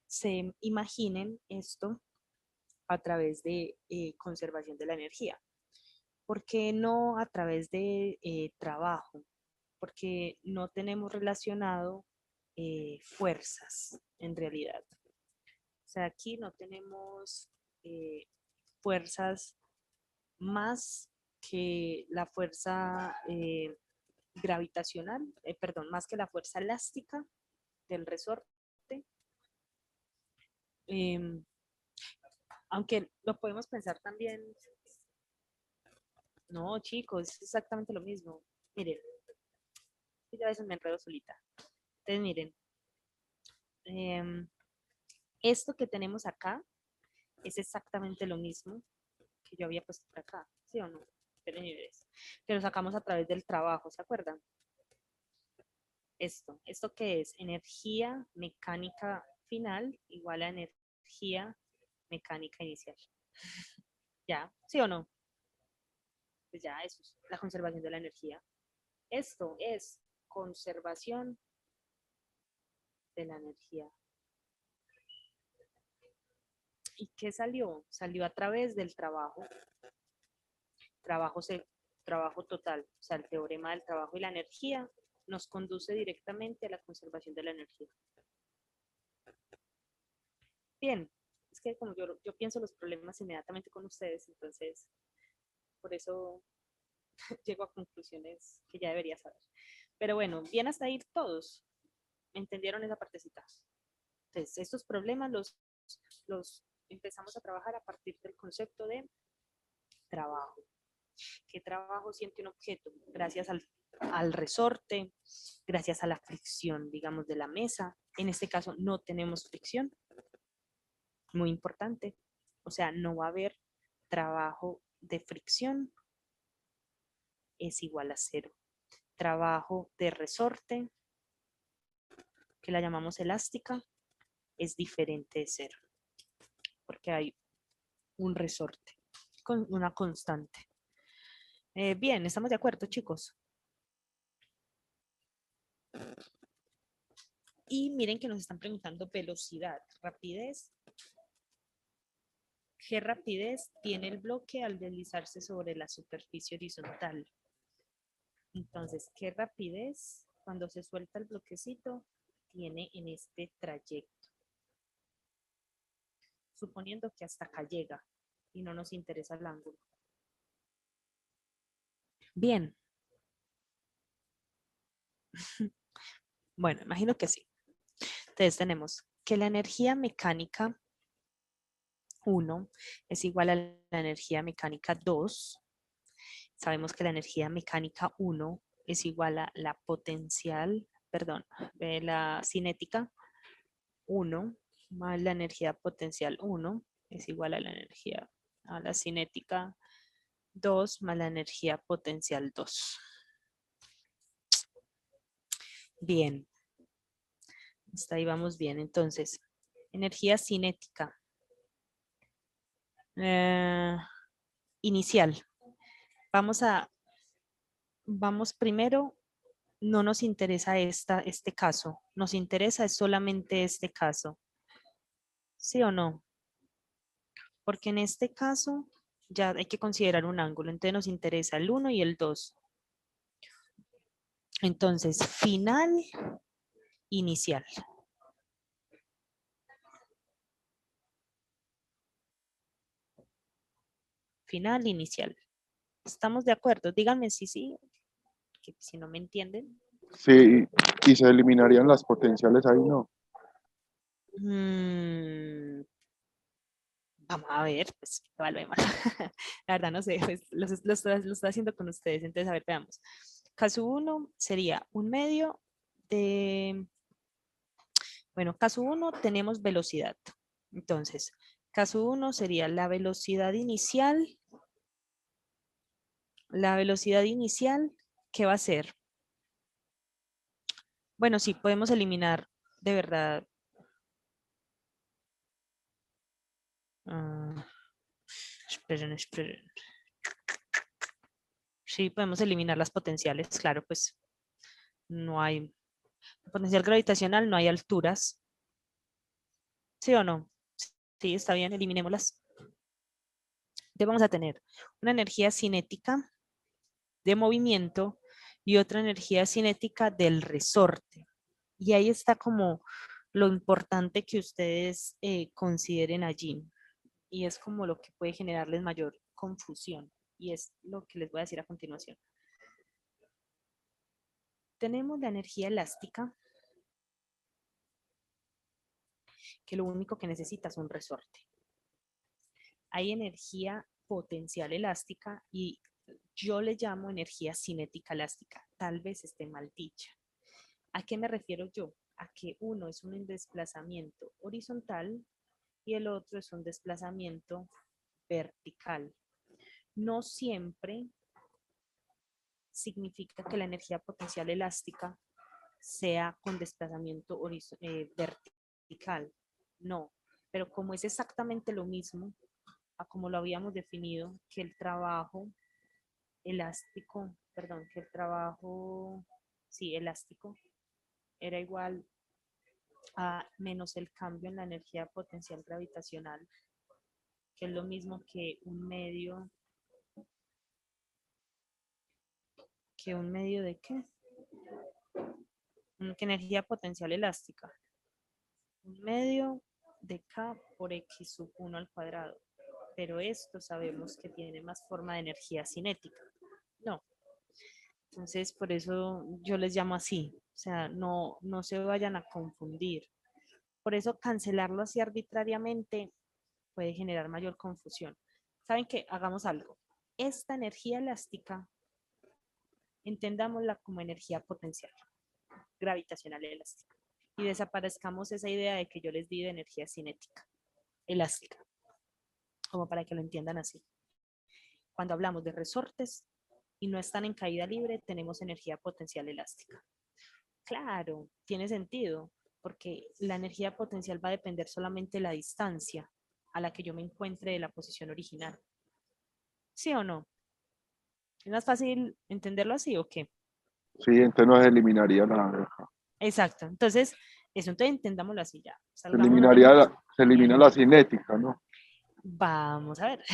se imaginen esto a través de conservación de la energía. ¿Por qué no a través de trabajo? Porque no tenemos relacionado fuerzas en realidad. O sea, aquí no tenemos fuerzas más que la fuerza gravitacional, más que la fuerza elástica del resorte. Aunque lo podemos pensar también. No, chicos, es exactamente lo mismo. Miren, yo a veces me enredo solita. Entonces, miren, esto que tenemos acá es exactamente lo mismo que yo había puesto por acá, ¿sí o no? Que lo sacamos a través del trabajo, ¿se acuerdan? ¿Esto qué es? Energía mecánica final igual a energía mecánica inicial. ¿Ya? ¿Sí o no? Pues ya, eso es la conservación de la energía. Esto es conservación de la energía. ¿Y qué salió? Salió a través del trabajo. Trabajo total, o sea, el teorema del trabajo y la energía nos conduce directamente a la conservación de la energía. Bien, es que como yo pienso los problemas inmediatamente con ustedes, entonces por eso llego a conclusiones que ya debería saber. Pero bueno, bien hasta ahí todos. ¿Entendieron esa partecita? Entonces, estos problemas los empezamos a trabajar a partir del concepto de trabajo. ¿Qué trabajo siente un objeto? Gracias al resorte, gracias a la fricción, digamos, de la mesa. En este caso no tenemos fricción. Muy importante. O sea, no va a haber trabajo de fricción. Es igual a 0. Trabajo de resorte, que la llamamos elástica, es diferente de 0. Porque hay un resorte con una constante. Bien, ¿estamos de acuerdo, chicos? Y miren que nos están preguntando velocidad, rapidez. ¿Qué rapidez tiene el bloque al deslizarse sobre la superficie horizontal? Entonces, ¿qué rapidez cuando se suelta el bloquecito tiene en este trayecto? Suponiendo que hasta acá llega y no nos interesa el ángulo. Bien. Bueno, imagino que sí. Entonces tenemos que la energía mecánica 1 es igual a la energía mecánica 2. Sabemos que la energía mecánica 1 es igual a la potencial, la cinética 1 más la energía potencial 1 es igual a la cinética 2 más la energía potencial 2. Bien. Hasta ahí vamos bien. Entonces, energía cinética. Inicial. Vamos primero, no nos interesa este caso. Nos interesa es solamente este caso. ¿Sí o no? Porque en este caso ya hay que considerar un ángulo. Entonces nos interesa el 1 y el 2. Entonces, final, inicial. Final, inicial. ¿Estamos de acuerdo? Díganme si sí, que si no me entienden. Sí, y se eliminarían las potenciales ahí, ¿no? Vamos a ver, pues evaluemos. La verdad no sé, pues, lo estoy haciendo con ustedes, entonces a ver, veamos. Caso 1 sería un medio de, bueno, caso 1 tenemos velocidad. Entonces, caso 1 sería la velocidad inicial. La velocidad inicial, ¿qué va a ser? Bueno, sí, podemos eliminar de verdad. Esperen. Sí, podemos eliminar las potenciales, claro, pues no hay potencial gravitacional, no hay alturas. ¿Sí o no? Sí, está bien, eliminémoslas. Entonces vamos a tener una energía cinética de movimiento y otra energía cinética del resorte. Y ahí está como lo importante que ustedes consideren allí. Y es como lo que puede generarles mayor confusión. Y es lo que les voy a decir a continuación. Tenemos la energía elástica, que lo único que necesita es un resorte. Hay energía potencial elástica y yo le llamo energía cinética elástica. Tal vez esté mal dicha. ¿A qué me refiero yo? A que uno es un desplazamiento horizontal y el otro es un desplazamiento vertical. No siempre significa que la energía potencial elástica sea con desplazamiento vertical. No, pero como es exactamente lo mismo a como lo habíamos definido, que el trabajo elástico, perdón, que el trabajo, sí, elástico, era igual a menos el cambio en la energía potencial gravitacional, que es lo mismo que un medio de qué? Que energía potencial elástica. Un medio de K por X sub 1 al cuadrado. Pero esto sabemos que tiene más forma de energía cinética. No. Entonces, por eso yo les llamo así. O sea, no se vayan a confundir. Por eso cancelarlo así arbitrariamente puede generar mayor confusión. ¿Saben qué? Hagamos algo. Esta energía elástica, entendámosla como energía potencial, gravitacional elástica. Y desaparezcamos esa idea de que yo les di de energía cinética, elástica, como para que lo entiendan así. Cuando hablamos de resortes y no están en caída libre, tenemos energía potencial elástica. Claro, tiene sentido, porque la energía potencial va a depender solamente de la distancia a la que yo me encuentre de la posición original. ¿Sí o no? ¿Es más fácil entenderlo así o qué? Sí, entonces no se eliminaría nada. Exacto. Entonces, entonces entendámoslo así ya. Se elimina la cinética, ¿no? Vamos a ver.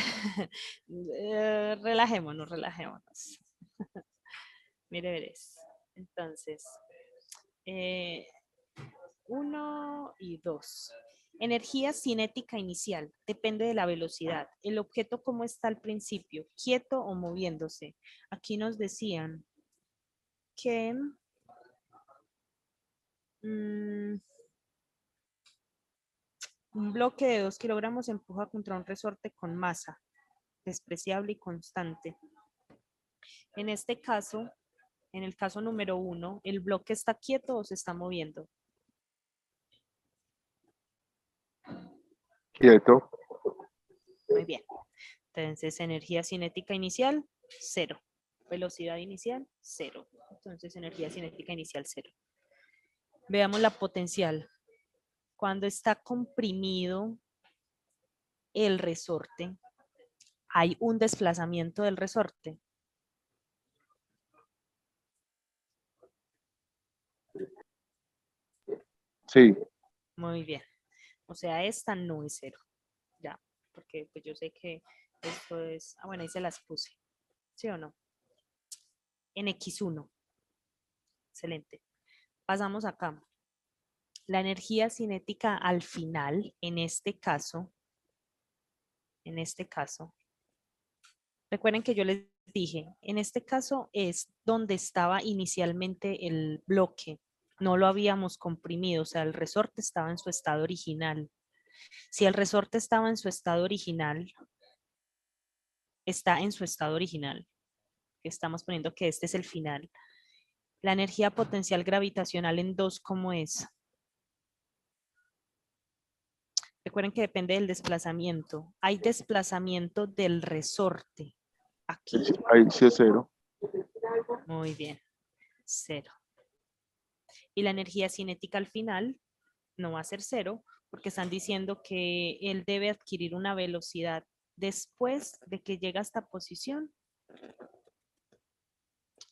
Relajémonos. Mire, veres. Entonces, 1 y 2. Energía cinética inicial. Depende de la velocidad. El objeto, ¿cómo está al principio? ¿Quieto o moviéndose? Aquí nos decían que un bloque de 2 kilogramos empuja contra un resorte con masa despreciable y constante. En este caso, en el caso número 1, ¿el bloque está quieto o se está moviendo? Quieto. Muy bien. Entonces, energía cinética inicial, 0. Velocidad inicial, 0. Entonces, energía cinética inicial, 0. Veamos la potencial. Cuando está comprimido el resorte, hay un desplazamiento del resorte. Sí. Muy bien. O sea, esta no es 0. Ya, porque pues yo sé que esto es... Ah, bueno, ahí se las puse. ¿Sí o no? En X1. Excelente. Pasamos acá. La energía cinética al final, en este caso, recuerden que yo les dije, en este caso es donde estaba inicialmente el bloque. No lo habíamos comprimido, o sea, el resorte estaba en su estado original. Si el resorte estaba en su estado original, está en su estado original, que estamos poniendo que este es el final. La energía potencial gravitacional en 2, ¿cómo es? Recuerden que depende del desplazamiento. Hay desplazamiento del resorte. Aquí. Ahí sí es cero. Muy bien. 0. Y la energía cinética al final no va a ser 0 porque están diciendo que él debe adquirir una velocidad después de que llega a esta posición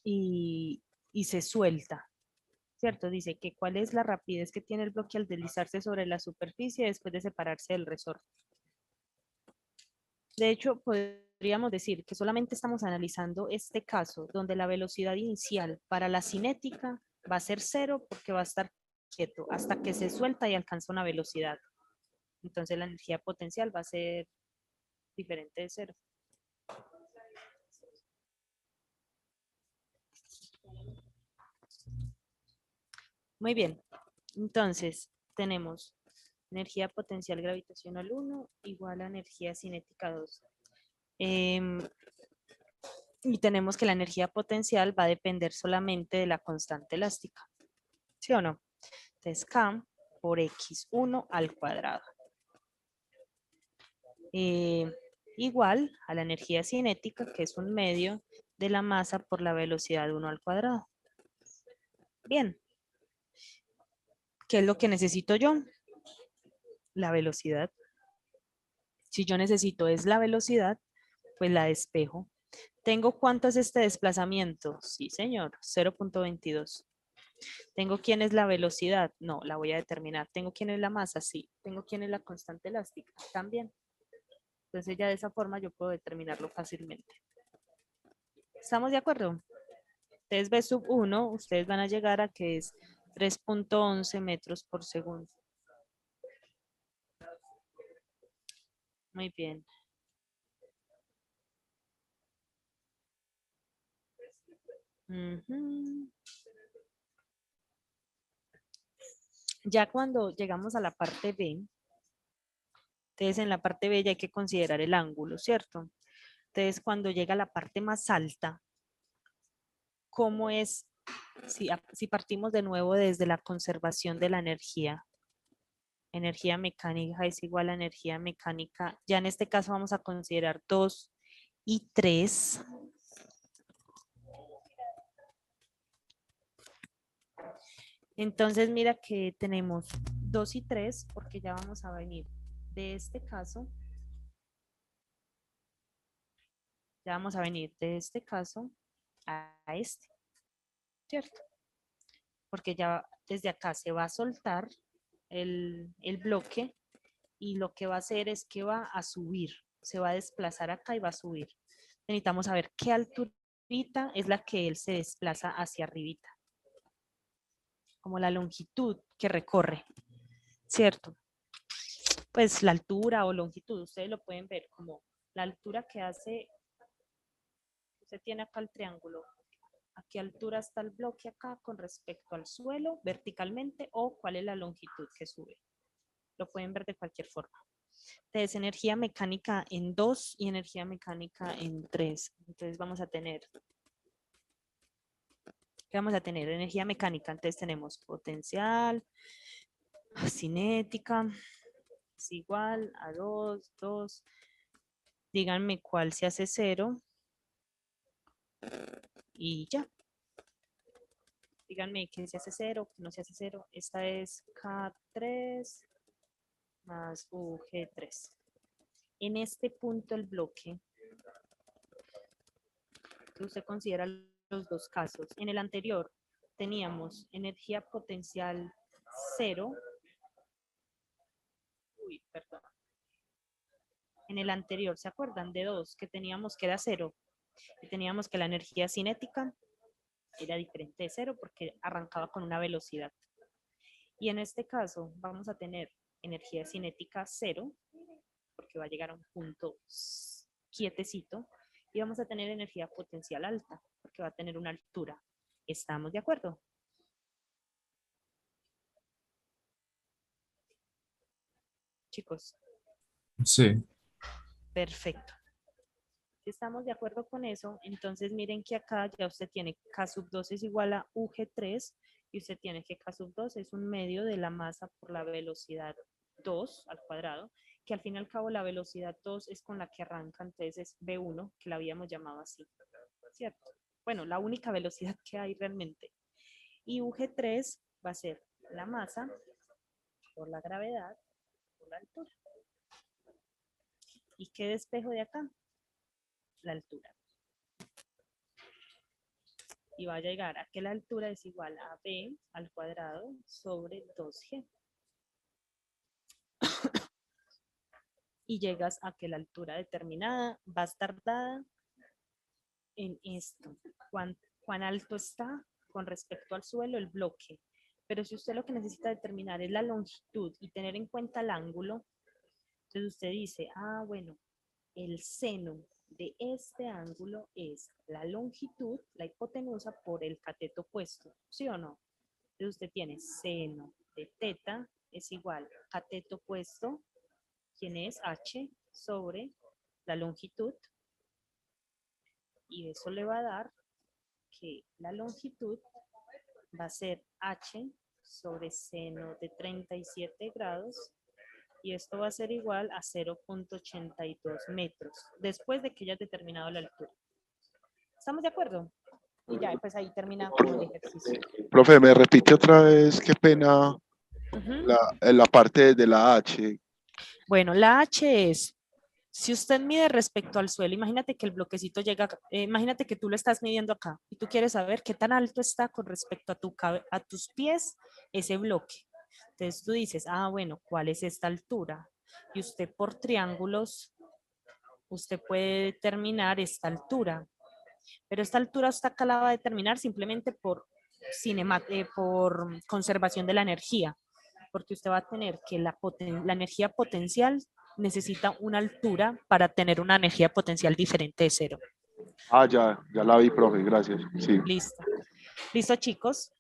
y se suelta. ¿Cierto? Dice que cuál es la rapidez que tiene el bloque al deslizarse sobre la superficie después de separarse del resorte. De hecho, podríamos decir que solamente estamos analizando este caso donde la velocidad inicial para la cinética va a ser 0 porque va a estar quieto hasta que se suelta y alcanza una velocidad. Entonces la energía potencial va a ser diferente de 0. Muy bien. Entonces tenemos energía potencial gravitacional 1 igual a energía cinética 2. Y tenemos que la energía potencial va a depender solamente de la constante elástica. ¿Sí o no? Entonces K por X1 al cuadrado. Igual a la energía cinética, que es un medio de la masa por la velocidad 1 al cuadrado. Bien. ¿Qué es lo que necesito yo? La velocidad. Si yo necesito es la velocidad, pues la despejo. ¿Tengo cuánto es este desplazamiento? Sí, señor, 0.22. ¿Tengo quién es la velocidad? No, la voy a determinar. ¿Tengo quién es la masa? Sí. ¿Tengo quién es la constante elástica? También. Entonces ya de esa forma yo puedo determinarlo fácilmente. ¿Estamos de acuerdo? Entonces B sub 1, ustedes van a llegar a que es 3.11 metros por segundo. Muy bien. Ujú. Ya cuando llegamos a la parte B, entonces en la parte B ya hay que considerar el ángulo, ¿cierto? Entonces cuando llega a la parte más alta, ¿cómo es? Si partimos de nuevo desde la conservación de la energía, energía mecánica es igual a energía mecánica, ya en este caso vamos a considerar 2 y 3. Entonces mira que tenemos 2 y 3 porque ya vamos a venir de este caso. Ya vamos a venir de este caso a este, ¿cierto? Porque ya desde acá se va a soltar el bloque y lo que va a hacer es que va a subir, se va a desplazar acá y va a subir. Necesitamos saber qué alturita es la que él se desplaza hacia arribita, como la longitud que recorre, ¿cierto? Pues la altura o longitud, ustedes lo pueden ver como la altura que hace, usted tiene acá el triángulo, a qué altura está el bloque acá con respecto al suelo verticalmente o cuál es la longitud que sube. Lo pueden ver de cualquier forma. Entonces, energía mecánica en 2 y energía mecánica en 3. Entonces vamos a tener, ¿qué vamos a tener? Energía mecánica, entonces tenemos potencial, cinética, es igual a 2, 2. Díganme cuál se hace 0 y ya. Díganme qué se hace 0, qué no se hace 0. Esta es K3 más UG3. En este punto el bloque, usted considera los dos casos. En el anterior teníamos energía potencial 0. Uy, perdón. En el anterior, ¿se acuerdan? De 2, que teníamos que era 0. Y teníamos que la energía cinética era diferente de 0 porque arrancaba con una velocidad. Y en este caso vamos a tener energía cinética 0, porque va a llegar a un punto quietecito, y vamos a tener energía potencial alta, porque va a tener una altura. ¿Estamos de acuerdo? chicos? Sí, Perfecto. Si estamos de acuerdo con eso, entonces miren que acá ya usted tiene K sub 2 es igual a UG3 y usted tiene que K sub 2 es un medio de la masa por la velocidad 2 al cuadrado, que al fin y al cabo la velocidad 2 es con la que arranca, entonces es V1, que la habíamos llamado así, ¿cierto? Bueno, la única velocidad que hay realmente. Y UG3 va a ser la masa por la gravedad por la altura. ¿Y qué despejo de acá? La altura. Y va a llegar a que la altura es igual a b al cuadrado sobre 2g. Y llegas a que la altura determinada va a estar dada en esto. ¿Cuán alto está con respecto al suelo el bloque? Pero si usted lo que necesita determinar es la longitud y tener en cuenta el ángulo, entonces usted dice, ah, bueno, el seno de este ángulo es la longitud, la hipotenusa, por el cateto opuesto, ¿sí o no? Entonces usted tiene seno de teta es igual a cateto opuesto, quien es h, sobre la longitud, y eso le va a dar que la longitud va a ser h sobre seno de 37 grados, y esto va a ser igual a 0.82 metros, después de que hayas determinado la altura. ¿Estamos de acuerdo? Y ya, pues ahí termina como el ejercicio. Profe, me repite otra vez, qué pena, Ujú. la parte de la H. Bueno, la H es, si usted mide respecto al suelo, imagínate que el bloquecito llega, imagínate que tú lo estás midiendo acá y tú quieres saber qué tan alto está con respecto a tus pies ese bloque. Entonces tú dices, ah, bueno, ¿cuál es esta altura? Y usted por triángulos, usted puede determinar esta altura. Pero esta altura usted acá la va a determinar simplemente por conservación de la energía, porque usted va a tener que la energía potencial necesita una altura para tener una energía potencial diferente de cero. Ah, ya la vi, profe, gracias. Sí. Listo. Listo, chicos.